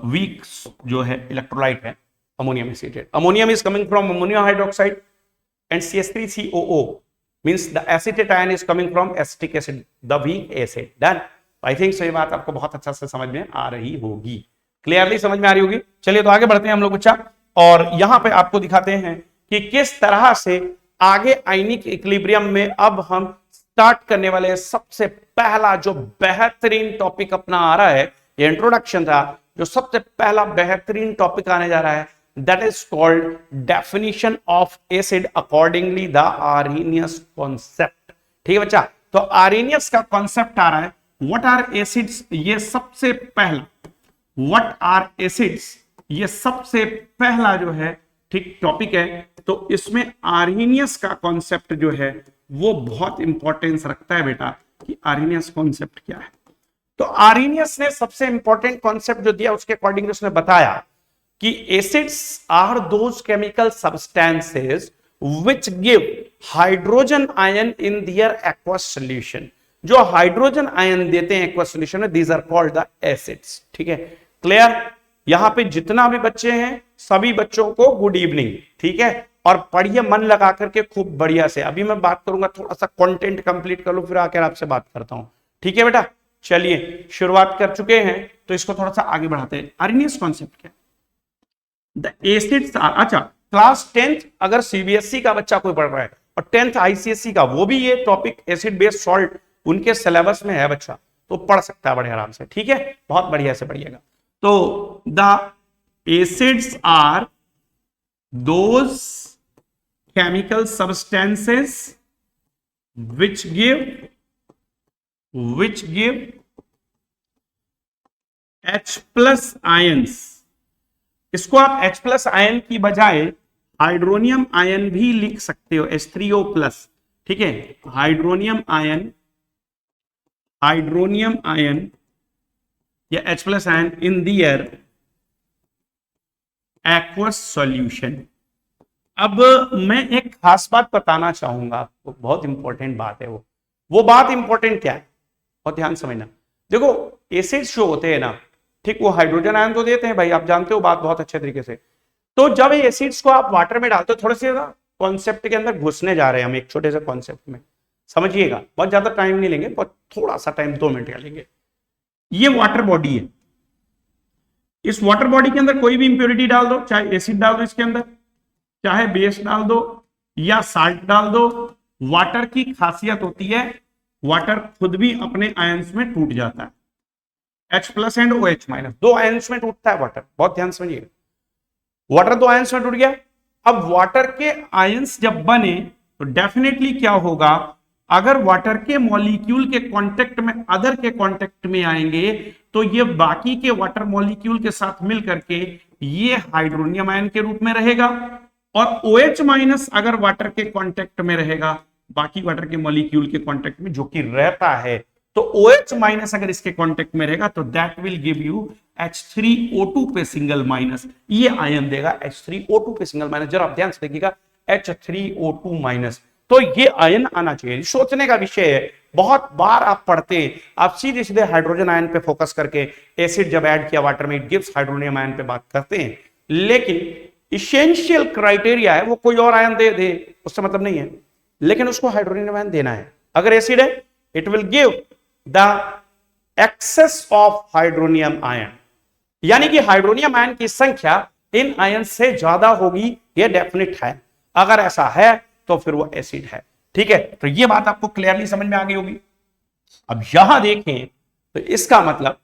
वीक जो है इलेक्ट्रोलाइट है, ammonium acetate. Ammonium is coming from ammonium hydroxide and CH3COO means the acetate ion is coming from acetic acid, the weak acid. Done. I think so ये बात आपको बहुत अच्छा से समझ में आ रही होगी, क्लियरली समझ में आ रही होगी। चलिए तो आगे बढ़ते हैं हम लोग बच्चा, और यहां पे आपको दिखाते हैं कि किस तरह से आगे आयनिक इक्विलिब्रियम में अब हम स्टार्ट करने वाले हैं। सबसे पहला जो बेहतरीन टॉपिक अपना आ रहा है, ये इंट्रोडक्शन था, जो सबसे पहला बेहतरीन टॉपिक आने जा रहा है, that is called definition of acid accordingly the Arrhenius concept, ठीक है बच्चा। तो Arrhenius का कॉन्सेप्ट आ रहा है, what are acids, ये सबसे पहला, what are acids, ये सबसे पहला जो है ठीक टॉपिक है, तो इसमें आर्हीनियस का कॉन्सेप्ट जो है वो बहुत इंपॉर्टेंस रखता है बेटा, कि आर्हीनियस कॉन्सेप्ट क्या है। तो आर्हीनियस ने सबसे इंपॉर्टेंट कॉन्सेप्ट जो दिया उसके अकॉर्डिंग उसने बताया कि acids are those chemical substances which give hydrogen ion in their aqueous solution. जो हाइड्रोजन आयन देते हैं एक्वस सॉल्यूशन में, these are called the acids. ठीक है, क्लियर। यहां पे जितना भी बच्चे हैं सभी बच्चों को गुड इवनिंग, ठीक है, और पढ़िए मन लगा करके खूब बढ़िया से। अभी मैं बात करूंगा, थोड़ा सा कंटेंट कंप्लीट कर लूं फिर आकर आपसे बात करता हूं, ठीक है बेटा। चलिए शुरुआत कर चुके हैं तो इसको थोड़ा सा आगे बढ़ाते हैं। आर्हीनियस कॉन्सेप्ट क्या है? द एसिड्स आर, अच्छा क्लास 10th अगर सीबीएसई का बच्चा कोई पढ़ रहा है और 10th आईसीएसई का, वो भी ये टॉपिक एसिड बेस्ड सॉल्ट उनके सिलेबस में है बच्चा, तो पढ़ सकता है बड़े आराम से, ठीक है, बहुत बढ़िया से पढ़िएगा। तो the acids are those chemical substances which give H plus ions। इसको आप H plus आयन की बजाय हाइड्रोनियम आयन भी लिख सकते हो, H3O प्लस, ठीक है, हाइड्रोनियम आयन या H plus ion in their aqueous solution. अब मैं एक खास बात बताना चाहूंगा आपको, बहुत इंपॉर्टेंट बात है वो बात इंपॉर्टेंट क्या है, बहुत ध्यान समझना। देखो एसिड्स जो होते हैं ना, ठीक, वो हाइड्रोजन आयन तो देते हैं भाई, आप जानते हो बात बहुत अच्छे तरीके से। तो जब ये एसिड्स को आप वाटर में डालते हो, थोड़े से कॉन्सेप्ट के अंदर घुसने जा रहे हैं हम, एक छोटे से कॉन्सेप्ट में समझिएगा, बहुत ज्यादा टाइम नहीं लेंगे, बहुत थोड़ा सा टाइम 2 मिनट का लेंगे। ये वाटर बॉडी है, इस वाटर बॉडी के अंदर कोई भी इंप्योरिटी डाल दो, चाहे एसिड डाल दो इसके अंदर, चाहे बेस डाल दो या साल्ट डाल दो, वाटर की खासियत होती है वाटर खुद भी अपने आयंस में टूट जाता है। H plus and OH minus, 2 ions में टूटता है वाटर, बहुत ध्यान समझिएगा। वाटर 2 आयंस में टूट गया। अब वाटर के आयंस जब बने तो डेफिनेटली क्या होगा, अगर वाटर के मॉलिक्यूल के कांटेक्ट में अदर के कांटेक्ट में आएंगे तो ये बाकी के वाटर मॉलिक्यूल के साथ मिल करके ये हाइड्रोनियम आयन के रूप में रहेगा, और OH माइनस अगर वाटर के कांटेक्ट में रहेगा, बाकी वाटर के मॉलिक्यूल के कांटेक्ट में जो कि रहता है, तो OH माइनस अगर इसके कांटेक्ट में रहेगा तो that will give you H3O2 पे सिंगल माइनस, ये आयन देगा H3O2 पे सिंगल माइनस। जरा आप ध्यान से देखिएगा, H3O2 माइनस, तो ये आयन आना चाहिए। सोचने का विषय है, बहुत बार आप पढ़ते हैं, आप सीधे सीधे हाइड्रोजन आयन पे फोकस करके एसिड जब ऐड किया वाटर में इट गिव्स हाइड्रोनियम आयन पे बात करते हैं, लेकिन इसेंशियल क्राइटेरिया है वो कोई और आयन दे दे उससे मतलब नहीं है, लेकिन उसको हाइड्रोनियम आयन देना है। अगर एसिड है it will give the excess of hydronium ion, यानी कि हाइड्रोनियम आयन की संख्या इन आयन से ज्यादा होगी, ये डेफिनेट है। अगर ऐसा है तो फिर वो एसिड है, ठीक है। तो ये बात आपको क्लियरली समझ में आ गई होगी। अब यहां देखें तो इसका मतलब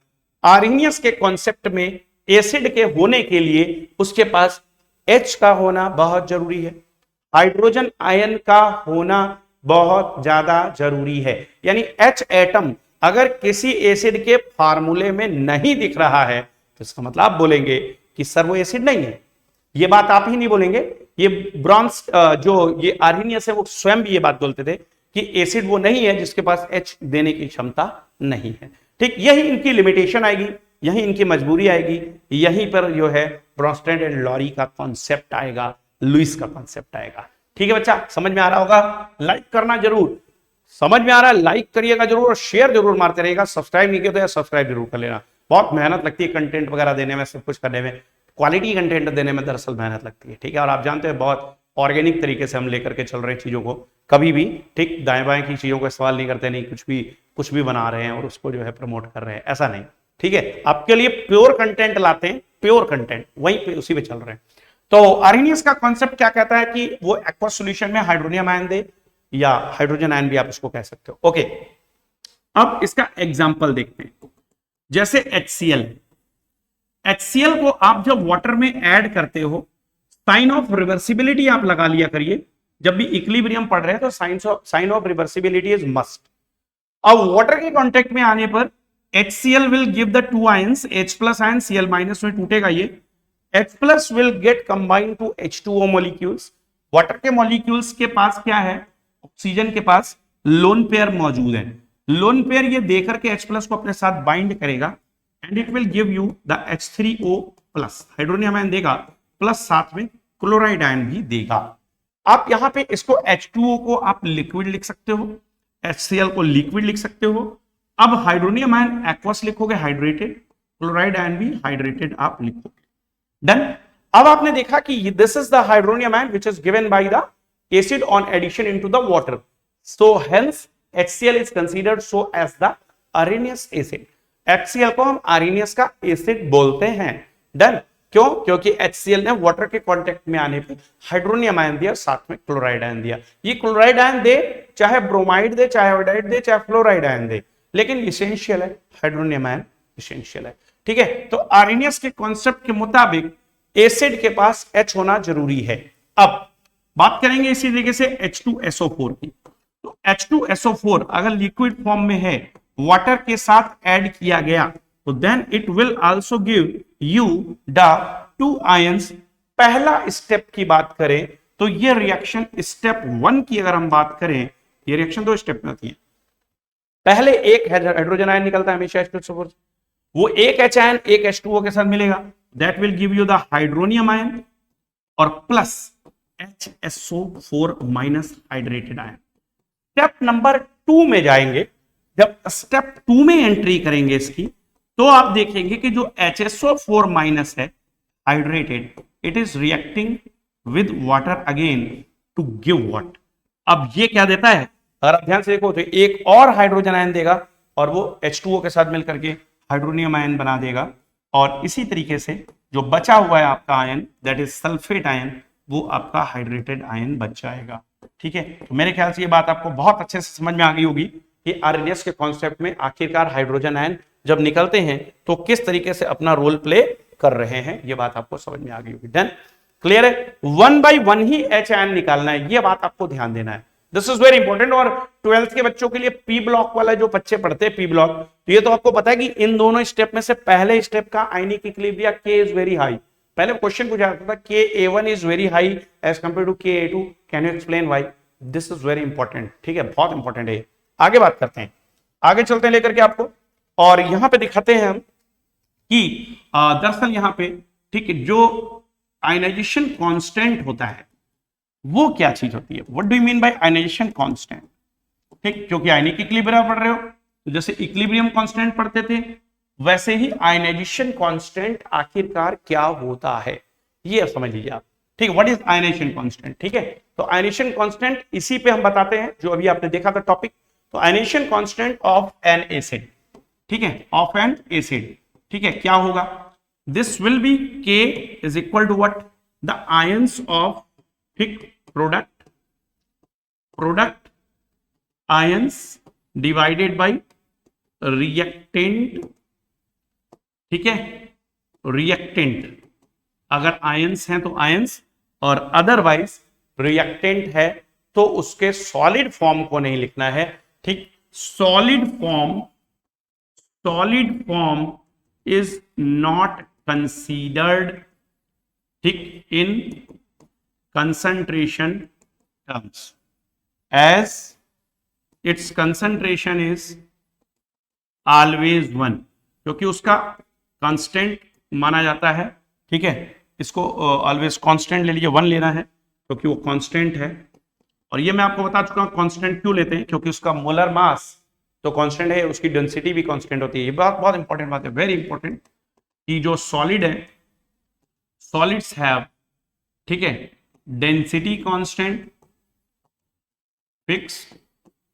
आर्हीनियस के कॉन्सेप्ट में एसिड के होने के लिए उसके पास H का होना बहुत जरूरी है, हाइड्रोजन आयन का होना बहुत ज्यादा जरूरी है। यानी H एटम अगर किसी एसिड के फार्मूले में नहीं दिख रहा है तो इसका मतलब आप बोलेंगे कि सर वो एसिड नहीं है। ये बात आप ही नहीं बोलेंगे, ये ब्रॉन्स जो ये आर्हीनियस है वो स्वयं भी ये बात बोलते थे कि एसिड वो नहीं है जिसके पास H देने की क्षमता नहीं है, ठीक। यही इनकी लिमिटेशन आएगी, यही इनकी मजबूरी आएगी, यहीं पर जो है ब्रॉन्स्टेड एंड लॉरी का कॉन्सेप्ट आएगा, लुइस का कॉन्सेप्ट आएगा, ठीक है बच्चा। समझ में आ रहा होगा, लाइक करना जरूर, समझ में आ रहा है लाइक करिएगा जरूर और शेयर जरूर मारते रहेगा। सब्सक्राइब नहीं किया तो सब्सक्राइब जरूर कर लेना, बहुत मेहनत लगती है कंटेंट वगैरह देने में, सब कुछ करने में, क्वालिटी कंटेंट देने में दरअसल मेहनत लगती है, ठीक है। और आप जानते हैं बहुत ऑर्गेनिक तरीके से हम लेकर के चल रहे हैं चीजों को, कभी भी ठीक दाएं बाएं की चीजों का सवाल नहीं करते, नहीं कुछ भी बना रहे हैं और उसको जो है प्रमोट कर रहे हैं, ऐसा नहीं, ठीक है। आपके लिए प्योर कंटेंट लाते हैं, प्योर कंटेंट वहीं पे उसी पे चल रहे हैं। तो आर्हीनियस का कॉन्सेप्ट क्या कहता है कि वो एक्वस सॉल्यूशन में हाइड्रोनियम आयन दे, या हाइड्रोजन आयन भी आप उसको कह सकते हो, ओके। अब इसका एग्जांपल देखते हैं, जैसे HCl। HCl को आप जब वाटर में ऐड करते हो, साइन ऑफ रिवर्सिबिलिटी आप लगा लिया करिए, जब भी इक्विलिब्रियम पढ़ रहे हैं तो sign of reversibility is must. अब वाटर के कांटेक्ट में आने पर HCl will give the 2 ions, H plus ion, Cl minus में टूटेगा ये, H plus will get combined to H2O molecules. Water के मॉलिक्यूल्स के पास क्या है, ऑक्सीजन के पास लोन पेयर मौजूद है। लोन पेयर ये देकर के H प्लस को अपने साथ बाइंड करेगा and it will give you the H3O plus, hydronium ion देगा, प्लस साथ में क्लोराइड आयन भी देगा। आप यहां पे इसको H2O को आप लिक्विड लिख सकते हो, HCl को लिक्विड लिख सकते हो। अब हाइड्रोनियम आयन एक्वस लिखोगे हाइड्रेटेड, क्लोराइड आयन भी हाइड्रेटेड आप लिखोगे। डन। अब आपने देखा कि this is the hydronium ion which is given by the acid on addition into the water, so hence HCl is considered so as the Arrhenius acid. HCl को हम Arrhenius का एसिड बोलते हैं। डन। क्यों? क्योंकि HCl ने water के contact में आने पे हाइड्रोनियम आयन दिया, साथ में क्लोराइड आयन दिया। ये क्लोराइड आयन दे चाहे ब्रोमाइड दे, चाहे आयोडाइड दे, चाहे फ्लोराइड आयन दे, लेकिन इसेंशियल है हाइड्रोनियम आयन, इसेंशियल है। ठीक है, तो आर्नियस के कॉन्सेप्ट के मुताबिक एसिड के पास H होना जरूरी है। अब बात करेंगे इसी तरीके से H2SO4 की। तो H2SO4 अगर लिक्विड फॉर्म में है, वाटर के साथ ऐड किया गया, तो then it will also give you the 2 ions. पहला स्टेप की बात करें तो ये रिएक्शन स्टेप 1 की अगर हम बात करें, ये रिएक्शन 2 स्टेप में होती है। पहले एक हाइड्रोजन आयन निकलता है हमेशा H2SO4, वो एक H आयन एक H2O के साथ मिलेगा, that will give you the hydronium ion और plus HSO4 minus hydrated ion. Step number 2 में जाएंगे, जब स्टेप 2 में एंट्री करेंगे इसकी, तो आप देखेंगे कि जो HSO4 माइनस है hydrated, it is reacting with water again to give what. अब ये क्या देता है, अगर आप ध्यान से देखो तो एक और हाइड्रोजन आयन देगा और वो H2O के साथ मिलकर के हाइड्रोनियम आयन बना देगा, और इसी तरीके से जो बचा हुआ है आपका ion, that is sulphate ion, वो आपका हाइड्रेटेड आयन बच जाएगा। ठीक है, तो मेरे ख्याल से ये बात आपको बहुत अच्छे से समझ में आ गई होगी कि आरएनएस के कॉन्सेप्ट में आखिरकार हाइड्रोजन आयन जब निकलते हैं तो किस तरीके से अपना रोल प्ले कर रहे हैं, ये बात आपको समझ में आ गई होगी। डन, क्लियर है। 1 by 1 ही H आयन निकालना है, ये बात आपको ध्यान देना है, दिस इज वेरी इंपॉर्टेंट। और 12th के बच्चों के लिए पी ब्लॉक वाला जो बच्चे पढ़ते हैं पी ब्लॉक, तो ये तो आपको पता है कि इन दोनों स्टेप में से पहले स्टेप का ionic equilibrium K is very high. पहले क्वेश्चन पूछा जाता था Ka1 is very high as compare to Ka2, can you explain why? This is very important. ठीक है, बहुत इंपॉर्टेंट है। आगे बात करते हैं, आगे चलते हैं लेकर के आपको, और यहां पे दिखाते हैं हम कि दरअसल यहां पे, ठीक है, जो आयनाइजेशन कांस्टेंट होता है वो क्या चीज होती है, what do you mean by ionization constant. ठीक, क्योंकि आयनिक इक्विलिब्रियम पढ़ रहे हो, तो जैसे इक्विलिब्रियम कांस्टेंट पढ़ते थे, वैसे ही आयनाइजेशन कांस्टेंट आखिरकार क्या होता है ये अब समझ लीजिए आप। ठीक, व्हाट इज आयनाइजेशन कांस्टेंट। ठीक है, तो आयनाइजेशन कांस्टेंट इसी पे हम बताते हैं जो अभी आपने देखा था टॉपिक। तो ionization constant of an acid, ठीक है, ऑफ एन एसिड, ठीक है, क्या होगा, this will be K is equal to what, the ions of, ठीक, product ions divided by reactant. ठीक है, रिएक्टेंट, अगर आयंस हैं तो आयंस, और अदरवाइज रिएक्टेंट है तो उसके सॉलिड फॉर्म को नहीं लिखना है। ठीक, solid form is not considered, ठीक, in concentration terms as its concentration is always 1, क्योंकि उसका कांस्टेंट माना जाता है। ठीक है, इसको ऑलवेज कांस्टेंट ले लीजिए, 1 लेना है क्योंकि वो कांस्टेंट है। और ये मैं आपको बता चुका हूं कांस्टेंट क्यों लेते हैं, क्योंकि उसका मोलर मास तो कांस्टेंट है, उसकी डेंसिटी भी कांस्टेंट होती है। ये बात बहुत इंपॉर्टेंट बात है, वेरी इंपॉर्टेंट, कि जो सॉलिड है, सॉलिड्स हैव, ठीक है, डेंसिटी कांस्टेंट फिक्स,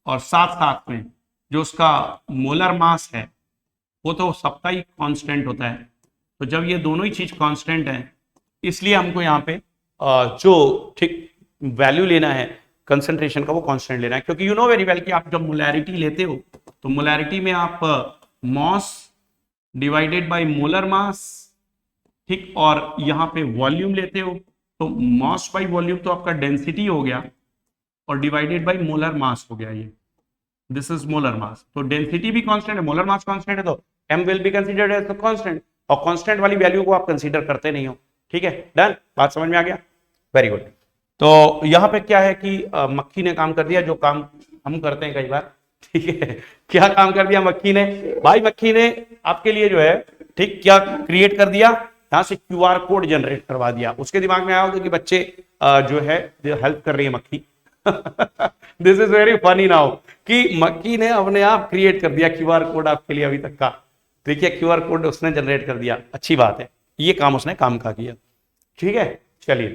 और साथ साथ में जो उसका मोलर मास है वो तो सबका ही कांस्टेंट होता है। तो जब ये दोनों ही चीज कांस्टेंट है, इसलिए हमको यहाँ पे जो, ठीक, वैल्यू लेना है कंसंट्रेशन का, वो कांस्टेंट लेना है। क्योंकि यू नो वेरी वेल कि आप जब मोलैरिटी लेते हो तो मोलैरिटी में आप mass divided by molar mass, ठीक, और यहाँ पे वॉल्यूम लेते हो, तो मॉस बाय वॉल्यूम तो आपका डेंसिटी हो गया, और डिवाइडेड बाय मोलर मास हो गया, ये दिस इज मोलर मास। तो डेंसिटी भी कांस्टेंट है, मोलर मास कांस्टेंट है, तो m will be considered as the constant, और कांस्टेंट वाली वैल्यू को आप कंसीडर करते नहीं हो, ठीक है, डन, बात समझ में आ गया, वेरी गुड। तो यहाँ पे क्या है कि मक्खी ने काम कर दिया जो काम हम करते हैं कई बार, ठीक है। क्या काम कर दिया मक्खी ने, भाई मक्खी ने आपके लिए जो है ठीक क्या क्रिएट कर दिया, यहां से क्यूआर कोड जनरेट करवा दिया। उसके दिमाग में आया होगा कि बच्चे जो है हेल्प कर रही है मक्खी। This is very funny now कि मक्खी ने अपने आप क्रिएट कर दिया क्यूआर कोड आपके लिए अभी तक का, देखिए क्यूआर कोड उसने जनरेट कर दिया, अच्छी बात है, ये काम उसने काम का किया, ठीक है। चलिए,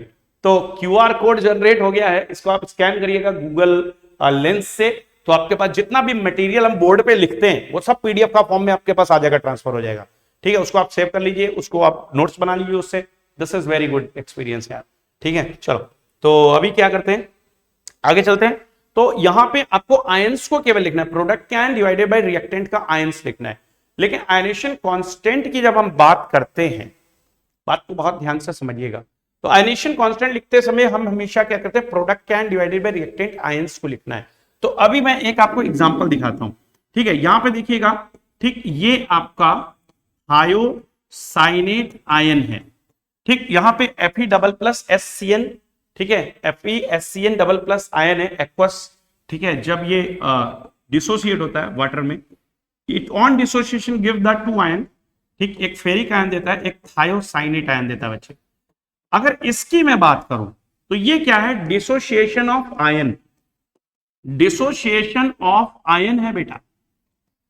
तो क्यूआर कोड जनरेट हो गया है, इसको आप स्कैन करिएगा गूगल लेंस से, तो आपके पास जितना भी मटेरियल हम बोर्ड पे लिखते हैं वो सब पीडीएफ का फॉर्म में आपके पास आ जाएगा, ट्रांसफर हो जाएगा, ठीक है। उसको आप सेव कर लीजिए, उसको आप नोट्स बना लीजिए उससे, this is very good experience यार, ठीक है। चलो, तो अभी क्या करते हैं, आगे चलते हैं। तो यहां पे आपको आयंस को केवल लिखना है, प्रोडक्ट का आयन डिवाइडेड बाय रिएक्टेंट का आयंस लिखना है, लेकिन आयनेशन कांस्टेंट की जब हम बात करते हैं, बात को बहुत ध्यान से समझिएगा, तो आयनेशन कांस्टेंट लिखते समय हम हमेशा क्या करते हैं, प्रोडक्ट का ion divided by reactant ions को लिखना है। तो अभी मैं एक आपको एग्जांपल दिखाता हूं, ठीक है। यहां पे देखिएगा, ठीक ये आपका थायोसाइनेट आयन है, ठीक, यहां पे Fe डबल प्लस SCN, ठीक है, FeSCN डबल प्लस आयन है एक्वस, ठीक है। जब ये डिसोसिएट होता है वाटर में, it on dissociation give the two ion, ठीक, एक फेरिक आयन देता है, एक थायोसाइनेट आयन देता है बच्चे। अगर इसकी मैं बात करूं तो ये क्या है, dissociation of ion, dissociation of ion है बेटा।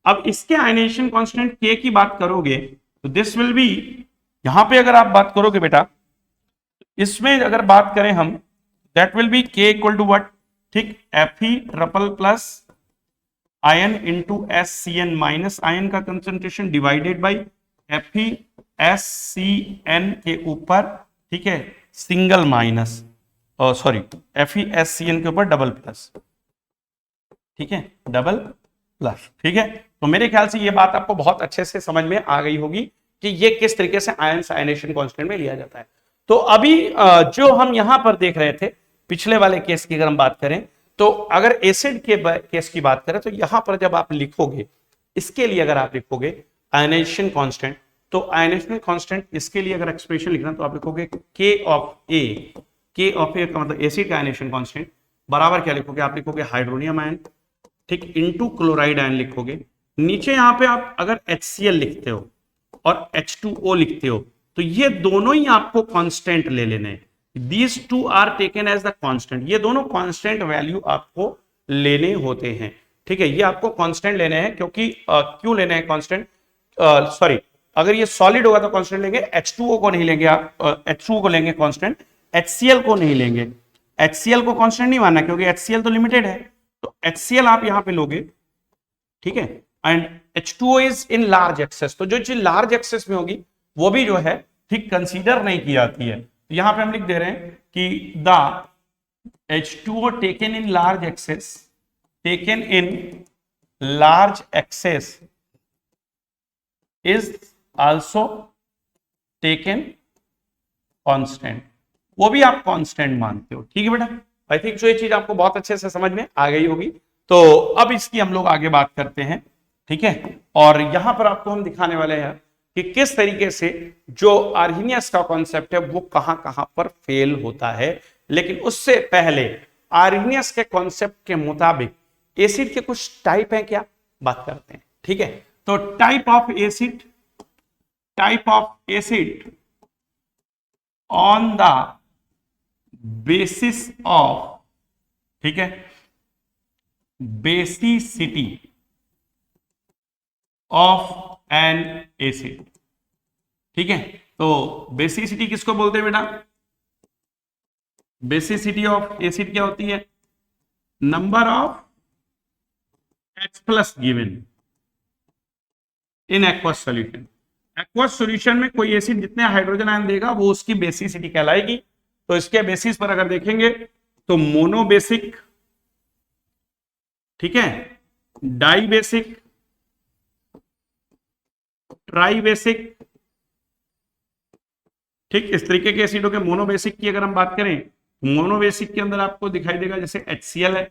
अब इसके आयनेशन कांस्टेंट K की बात करोगे तो दिस विल बी, यहां पे अगर आप बात करोगे बेटा, इसमें अगर बात करें हम, that will be K equal to what, ठीक, Fe triple plus ion into SCN minus ion का कंसंट्रेशन डिवाइडेड बाई FeSCN के ऊपर, ठीक है, सिंगल माइनस, सॉरी FeSCN के ऊपर डबल प्लस, ठीक है, डबल प्लस, ठीक है। तो मेरे ख्याल से ये बात आपको बहुत अच्छे से समझ में आ गई होगी कि ये किस तरीके से आयनेशन कांस्टेंट में लिया जाता है। तो अभी जो हम यहां पर देख रहे थे, पिछले वाले केस की अगर हम बात करें, तो अगर एसिड के केस की बात करें, तो यहां पर जब आप लिखोगे, इसके लिए अगर आप लिखोगे आयनेशन कांस्टेंट, तो आयनेशन कांस्टेंट इसके लिए अगर एक्सप्रेशन लिखना, तो आप लिखोगे K of A, K of A का मतलब एसिड का आयनेशन कांस्टेंट बराबर क्या लिखोगे, आप लिखोगे हाइड्रोनियम आयन, ठीक, इनटू क्लोराइड आयन लिखोगे। नीचे यहां पे आप अगर HCl लिखते हो और H2O लिखते हो, तो ये दोनों ही आपको कांस्टेंट ले लेने हैं, these two are taken as the constant, ये दोनों कांस्टेंट वैल्यू आपको लेने होते हैं, ठीक है। ये आपको कांस्टेंट लेने हैं, क्योंकि क्यों लेने हैं कांस्टेंट, सॉरी, अगर ये सॉलिड होगा तो कांस्टेंट लेंगे, H2O को नहीं लेंगे आप, H2O को लेंगे कांस्टेंट, HCl को नहीं लेंगे, HCl को कांस्टेंट नहीं मानना, क्योंकि HCl तो लिमिटेड है, तो HCl आप यहां पे लोगे, ठीक है, and H2O is in large access, तो जो चीज लार्ज एक्सेस में होगी वो भी जो है ठीक कंसीडर नहीं की जाती है। तो यहां पे हम लिख दे रहे हैं कि the H2O taken in large access, taken in large access is also taken constant, वो भी आप कांस्टेंट मानते हो, ठीक है बेटा। आई थिंक जो ये चीज आपको बहुत अच्छे से समझ में आ गई होगी। तो अब इसकी हम लोग आगे बात करते हैं, ठीक है। और यहां पर आपको हम दिखाने वाले हैं कि किस तरीके से जो आर्हीनियस का कॉन्सेप्ट है वो कहां कहां पर फेल होता है। लेकिन उससे पहले आर्हीनियस के कॉन्सेप्ट के मुताबिक एसिड के कुछ टाइप हैं क्या, बात करते हैं, ठीक है। तो type of acid on the basis of, ठीक है, बेसिसिटी ऑफ एन एसिड, ठीक है। तो बेसिसिटी किसको बोलते हैं बेटा, बेसिसिटी ऑफ एसिड क्या होती है, number of H plus given in aqueous solution. Aqueous solution में कोई एसिड जितने हाइड्रोजन आयन देगा वो उसकी बेसिसिटी कहलाएगी। तो इसके बेसिस पर अगर देखेंगे तो मोनोबेसिक, ठीक है, डाई बेसिक, ट्राई बेसिक, ठीक, इस तरीके के एसिडों के मोनोबेसिक की अगर हम बात करें, मोनोबेसिक के अंदर आपको दिखाई देगा जैसे HCl है,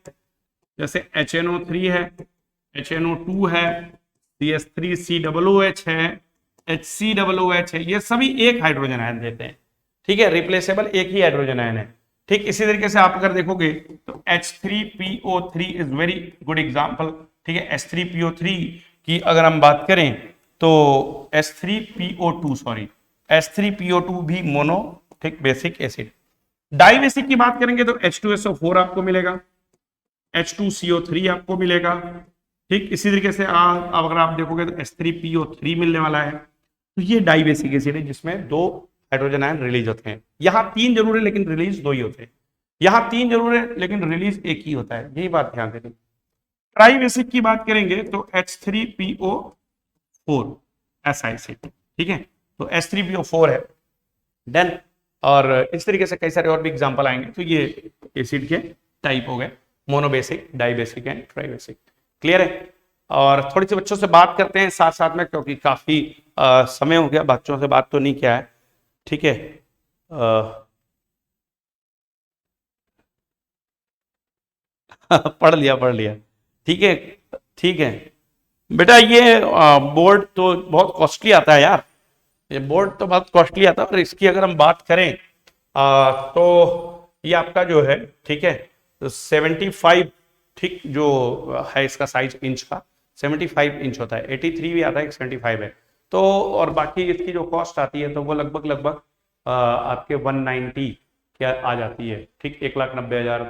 जैसे HNO3 है, HNO2 है, CH3COOH है, HCOOH है, ये सभी एक हाइड्रोजन आयन देते हैं, ठीक है, रिप्लेसेबल एक ही हाइड्रोजन आयन है। ठीक, इसी तरीके से आप अगर देखोगे तो H3PO3 is very good example. ठीक है, H3PO3 की अगर हम बात करें तो H3PO2 भी मोनो, ठीक, बेसिक एसिड। डाई बेसिक की बात करेंगे तो H2SO4 आपको मिलेगा, H2CO3 आपको मिलेगा। ठीक, इसी तरीके से अगर आप देखोगे तो H3PO3 मिलने वाला है। तो ये डाई बेसिक एसिड है जिसमें दो हाइड्रोजन आयन रिलीज होते हैं। यहां तीन जरूर है लेकिन रिलीज दो ही होते हैं, यहां तीन जरूर है लेकिन रिलीज एक ही होता है, यही बात ध्यान देनी। ट्राई बेसिक की बात करेंगे तो H3PO4 ऐसा एसिड, ठीक है, तो H3PO4 है डन। और इस तरीके से कई सारे और भी एग्जांपल आएंगे। तो ये एसिड के टाइप हो गए, monobasic, dibasic and tribasic. Clear है? और थोड़ी सी बच्चों से बात करते हैं साथ साथ में, क्योंकि काफी समय हो गया बच्चों से बात तो नहीं किया है। ठीक है, पढ़ लिया। ठीक है, ठीक है बेटा, ये बोर्ड तो बहुत कॉस्टली आता है यार, ये बोर्ड तो बहुत कॉस्टली आता है। और इसकी अगर हम बात करें तो ये आपका जो है, ठीक है, तो 75, ठीक, जो है इसका साइज इंच का 75 इंच होता है, 83 भी आता है, 75 है। तो और बाकी इसकी जो कॉस्ट आती है तो वो लगभग आपके 190 क्या आ जाती है। ठीक, 1,90,000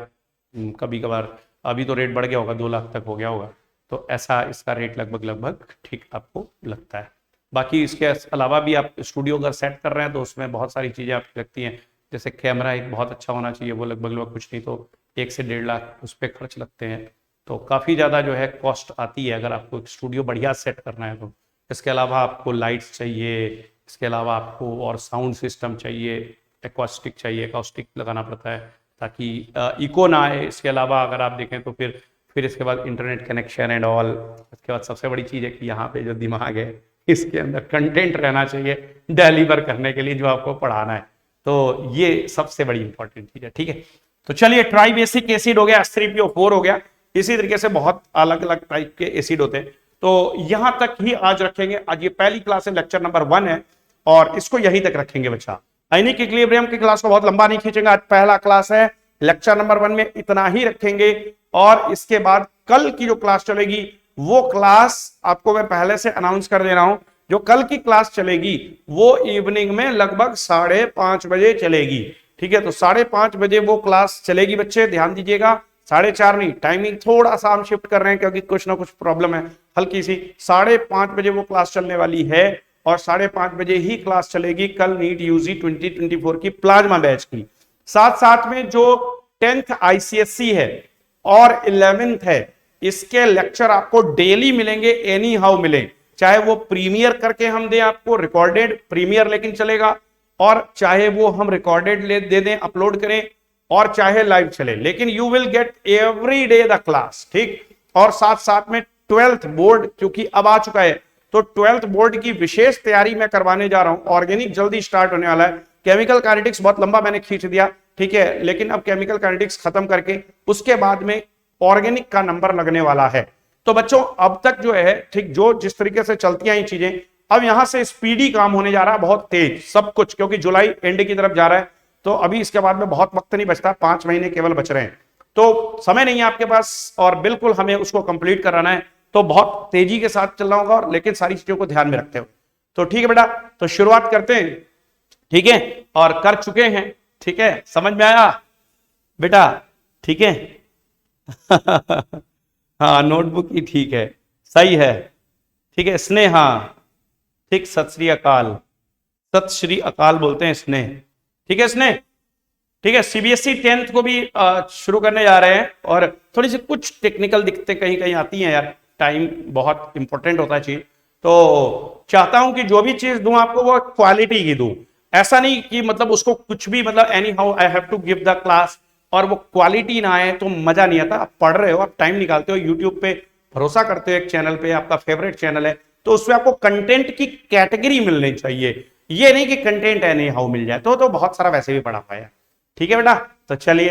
कभी कभार, अभी तो रेट बढ़ गया होगा, 2 लाख तक हो गया होगा। तो ऐसा इसका रेट लगभग ठीक आपको लगता है। बाकी इसके अलावा भी आप स्टूडियो अगर सेट कर रहे हैं तो उसमें बहुत सारी चीज़ें आपकी लगती हैं, जैसे कैमरा एक बहुत अच्छा होना चाहिए, वो लगभग कुछ नहीं तो 1 से 1.5 लाख उस पर खर्च लगते हैं। तो काफ़ी ज़्यादा जो है कॉस्ट आती है अगर आपको एक स्टूडियो बढ़िया सेट करना है तो। इसके अलावा आपको लाइट्स चाहिए, इसके अलावा आपको और साउंड सिस्टम चाहिए, एक्वास्टिक चाहिए, एक्वास्टिक लगाना पड़ता है ताकि इको ना आए। इसके अलावा अगर आप देखें तो फिर इसके बाद इंटरनेट कनेक्शन एंड ऑल। इसके बाद सबसे बड़ी चीज़ है कि यहाँ पे जो दिमाग है इसके अंदर कंटेंट रहना चाहिए डिलीवर करने के लिए जो आपको पढ़ाना है। तो ये सबसे बड़ी इंपॉर्टेंट चीज है। ठीक है, तो चलिए, ट्राई बेसिक एसिड हो गया, H3PO4 हो गया। इसी तरीके से बहुत अलग अलग टाइप के एसिड होते हैं। तो यहां तक ही आज रखेंगे। आज ये पहली क्लास है, लेक्चर नंबर 1 है और इसको यहीं तक रखेंगे बच्चा। आयनिक इक्विलिब्रियम की क्लास को बहुत लंबा नहीं खींचेंगे, आज पहला क्लास है, लेक्चर नंबर 1 में इतना ही रखेंगे। और इसके बाद कल की जो क्लास चलेगी वो क्लास आपको मैं पहले से अनाउंस कर दे रहा हूं, जो कल की क्लास चलेगी वो इवनिंग में लगभग 5:30 बजे चलेगी। ठीक है, तो 5:30 बजे वो क्लास चलेगी बच्चे, ध्यान दीजिएगा। 4:30 नहीं, टाइमिंग थोड़ा सा हम शिफ्ट कर रहे हैं क्योंकि कुछ ना कुछ प्रॉब्लम है हल्की सी। 5:30 बजे वो क्लास चलने वाली है और 5:30 बजे ही क्लास चलेगी कल नीट यूजी 2024 की प्लाज्मा बैच की। साथ साथ में जो 10th ICSE है और 11th है, इसके लेक्चर आपको डेली मिलेंगे, एनी हाउ मिले, चाहे वो प्रीमियर करके हम दें आपको, रिकॉर्डेड प्रीमियर लेकिन चलेगा, और चाहे वो हम रिकॉर्डेड दे दें, अपलोड करें, और चाहे लाइव चले, लेकिन you will get every day the class. ठीक, और साथ साथ में 12th बोर्ड क्योंकि अब आ चुका है, तो 12th बोर्ड की विशेष तैयारी मैं करवाने जा रहा हूं। ऑर्गेनिक जल्दी स्टार्ट होने वाला है, केमिकल काइनेटिक्स बहुत लंबा मैंने खींच दिया, ठीक है, लेकिन अब केमिकल काइनेटिक्स खत्म करके उसके बाद में ऑर्गेनिक का नंबर लगने वाला है। तो बच्चों अब तक जो है, ठीक, जो जिस तरीके से चलती हैं ये चीजें, अब यहां से स्पीडी काम होने जा रहा है, बहुत तेज सब कुछ, क्योंकि जुलाई एंड की तरफ जा रहा है। तो अभी इसके बाद में बहुत वक्त नहीं बचता, 5 महीने केवल बच रहे हैं, तो समय नहीं है आपके पास और बिल्कुल हमें उसको कंप्लीट कराना है। तो बहुत तेजी के साथ चल रहा होगा, और लेकिन सारी चीजों को ध्यान में रखते हुए। तो ठीक है बेटा, तो शुरुआत करते हैं। ठीक है, और कर चुके हैं, ठीक है, समझ में आया बेटा? ठीक है हाँ, नोटबुक ही ठीक है, सही है, ठीक है। स्नेहा, ठीक, सत श्री अकाल, सत श्री अकाल बोलते हैं स्नेह, ठीक है स्नेह, ठीक है। सीबीएसई 10th को भी शुरू करने जा रहे हैं, और थोड़ी सी कुछ टेक्निकल दिक्कतें कहीं कहीं आती हैं यार, टाइम बहुत इंपॉर्टेंट होता है चीज। तो चाहता हूं कि जो भी चीज दूं आपको वो क्वालिटी की दूं, ऐसा नहीं कि मतलब उसको कुछ भी, मतलब anyhow I have to give the class, और वो क्वालिटी ना आए तो मजा नहीं आता। आप पढ़ रहे हो, आप टाइम निकालते हो, यूट्यूब पे भरोसा करते हो, एक चैनल पे, आपका फेवरेट चैनल है, तो उसमें आपको कंटेंट की कैटेगरी मिलनी चाहिए, ये नहीं कि कंटेंट एनी हाउ मिल जाए, तो बहुत सारा वैसे भी पढ़ा हुआ है। ठीक है बेटा, तो चलिए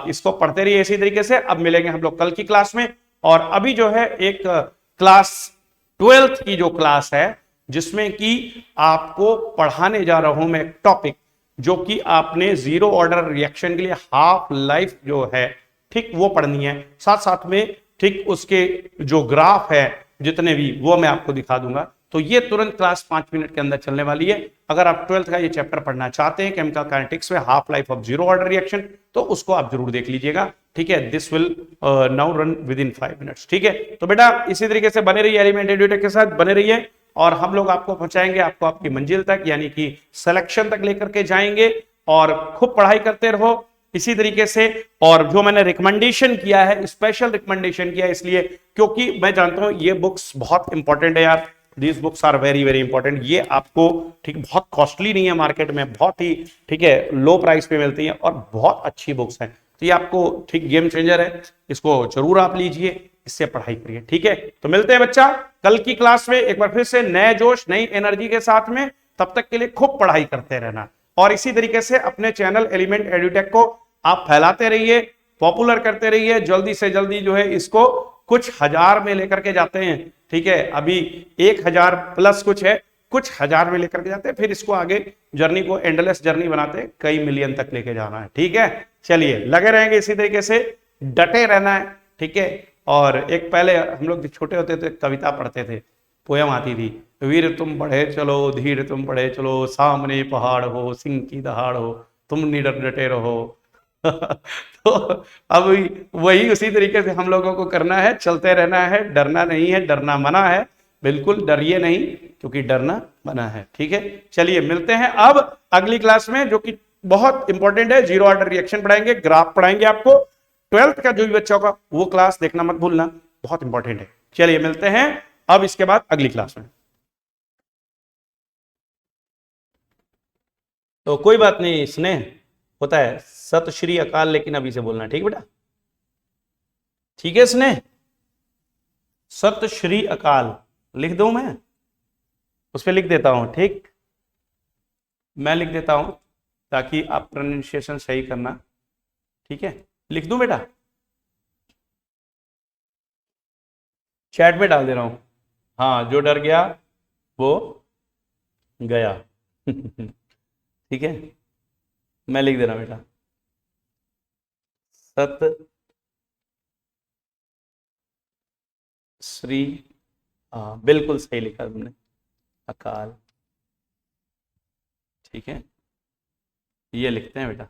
इसको पढ़ते रहिए इसी तरीके से। अब मिलेंगे हम लोग कल की क्लास में, और अभी जो है एक क्लास 12th की जो क्लास है, जिसमें कि आपको पढ़ाने जा रहा हूं मैं टॉपिक, जो कि आपने जीरो ऑर्डर रिएक्शन के लिए हाफ लाइफ जो है ठीक वो पढ़नी है, साथ साथ में ठीक उसके जो ग्राफ है जितने भी वो मैं आपको दिखा दूंगा। तो ये तुरंत क्लास 5 मिनट के अंदर चलने वाली है। अगर आप 12th का ये चैप्टर पढ़ना चाहते हैं केमिकल काइनेटिक्स में half life of zero order reaction, तो उसको आप जरूर देख लीजिएगा। ठीक है, this will now run with in 5 minutes. ठीक है, तो बेटा इसी तरीके से बने रहिए, एलिमेंट एडुटेक के साथ बने रहिए और हम लोग आपको पहुंचाएंगे आपको आपकी मंजिल तक, यानी कि सिलेक्शन तक लेकर के जाएंगे। और खूब पढ़ाई करते रहो इसी तरीके से। और जो मैंने रिकमेंडेशन किया है, स्पेशल रिकमेंडेशन किया है इसलिए क्योंकि मैं जानता हूं ये बुक्स बहुत इंपॉर्टेंट है यार। These books are very very important. ये आपको ठीक बहुत कॉस्टली नहीं है, मार्केट में बहुत ही ठीक है लो प्राइस पे मिलती है और बहुत अच्छी बुक्स हैं। तो ये आपको ठीक गेम चेंजर है, इसको जरूर आप लीजिए, इससे पढ़ाई करिए। ठीक है, तो मिलते हैं बच्चा कल की क्लास में एक बार फिर से नए जोश नई एनर्जी के साथ में। तब तक के लिए खूब पढ़ाई करते रहना और इसी तरीके से अपने चैनल एलिमेंट एडुटेक को आप फैलाते रहिए, पॉपुलर करते रहिए। जल्दी से जल्दी जो है इसको कुछ हजार में लेकर के जाते हैं। ठीक है, अभी 1000 प्लस कुछ है, कुछ हजार में लेकर के जाते हैं, फिर इसको आगे जर्नी को एंडलेस जर्नी बनाते हैं, कई मिलियन तक लेके जाना है। ठीक है, चलिए लगे रहेंगे इसी तरीके से, डटे रहना है। ठीक है, और एक पहले हम लोग छोटे होते थे कविता पढ़ते थे, पोयम आती थी, वीर तुम बढ़े चलो धीर तुम बढ़े चलो, सामने पहाड़ हो सिंह की दहाड़ हो, तुम निडर डटे रहो। तो अब वही उसी तरीके से हम लोगों को करना है, चलते रहना है, डरना नहीं है, डरना मना है, बिल्कुल डरिए नहीं क्योंकि डरना मना है। ठीक है, चलिए मिलते हैं अब अगली क्लास में जो कि बहुत इंपॉर्टेंट है। जीरो ऑर्डर रिएक्शन पढ़ाएंगे, ग्राफ पढ़ाएंगे आपको। 12th का जो भी बच्चा होगा वो क्लास देखना मत भूलना, बहुत इंपॉर्टेंट है। चलिए मिलते हैं अब इसके बाद अगली क्लास में। तो कोई बात नहीं, स्नेह होता है, सत श्री अकाल लेकिन अभी से बोलना, ठीक बेटा? ठीक है स्नेह, सत श्री अकाल लिख दूं मैं, उस पर लिख देता हूं। ठीक, मैं लिख देता हूं ताकि आप प्रोनाउंसिएशन सही करना। ठीक है, लिख दूं बेटा? चैट में डाल दे रहा हूं। हाँ, जो डर गया वो गया। ठीक है, मैं लिख दे रहा हूं बेटा, सत श्री, हाँ बिल्कुल सही लिखा तुमने, अकाल। ठीक है, ये लिखते हैं बेटा।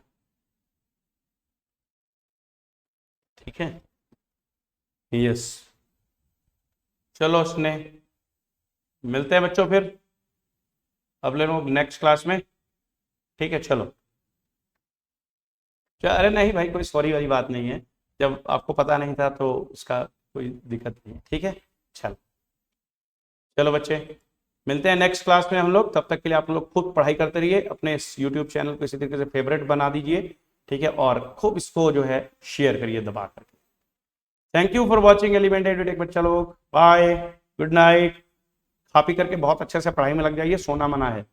ठीक है, यस, चलो स्नेह मिलते हैं बच्चों फिर अब ले लो नेक्स्ट क्लास में। ठीक है, चलो। अरे नहीं भाई, कोई सॉरी वाली बात नहीं है, जब आपको पता नहीं था तो उसका कोई दिक्कत नहीं है। ठीक है, चलो चलो बच्चे मिलते हैं नेक्स्ट क्लास में हम लोग। तब तक के लिए आप लोग खुद पढ़ाई करते रहिए, अपने इस यूट्यूब चैनल को इसी तरीके से फेवरेट बना दीजिए। ठीक है, और खूब इसको जो है शेयर करिए दबा करके। Thank you for watching element edutech बच्चा लोग, बाय, गुड नाइट। खा पी करके बहुत अच्छे से पढ़ाई में लग जाइए, सोना मना है।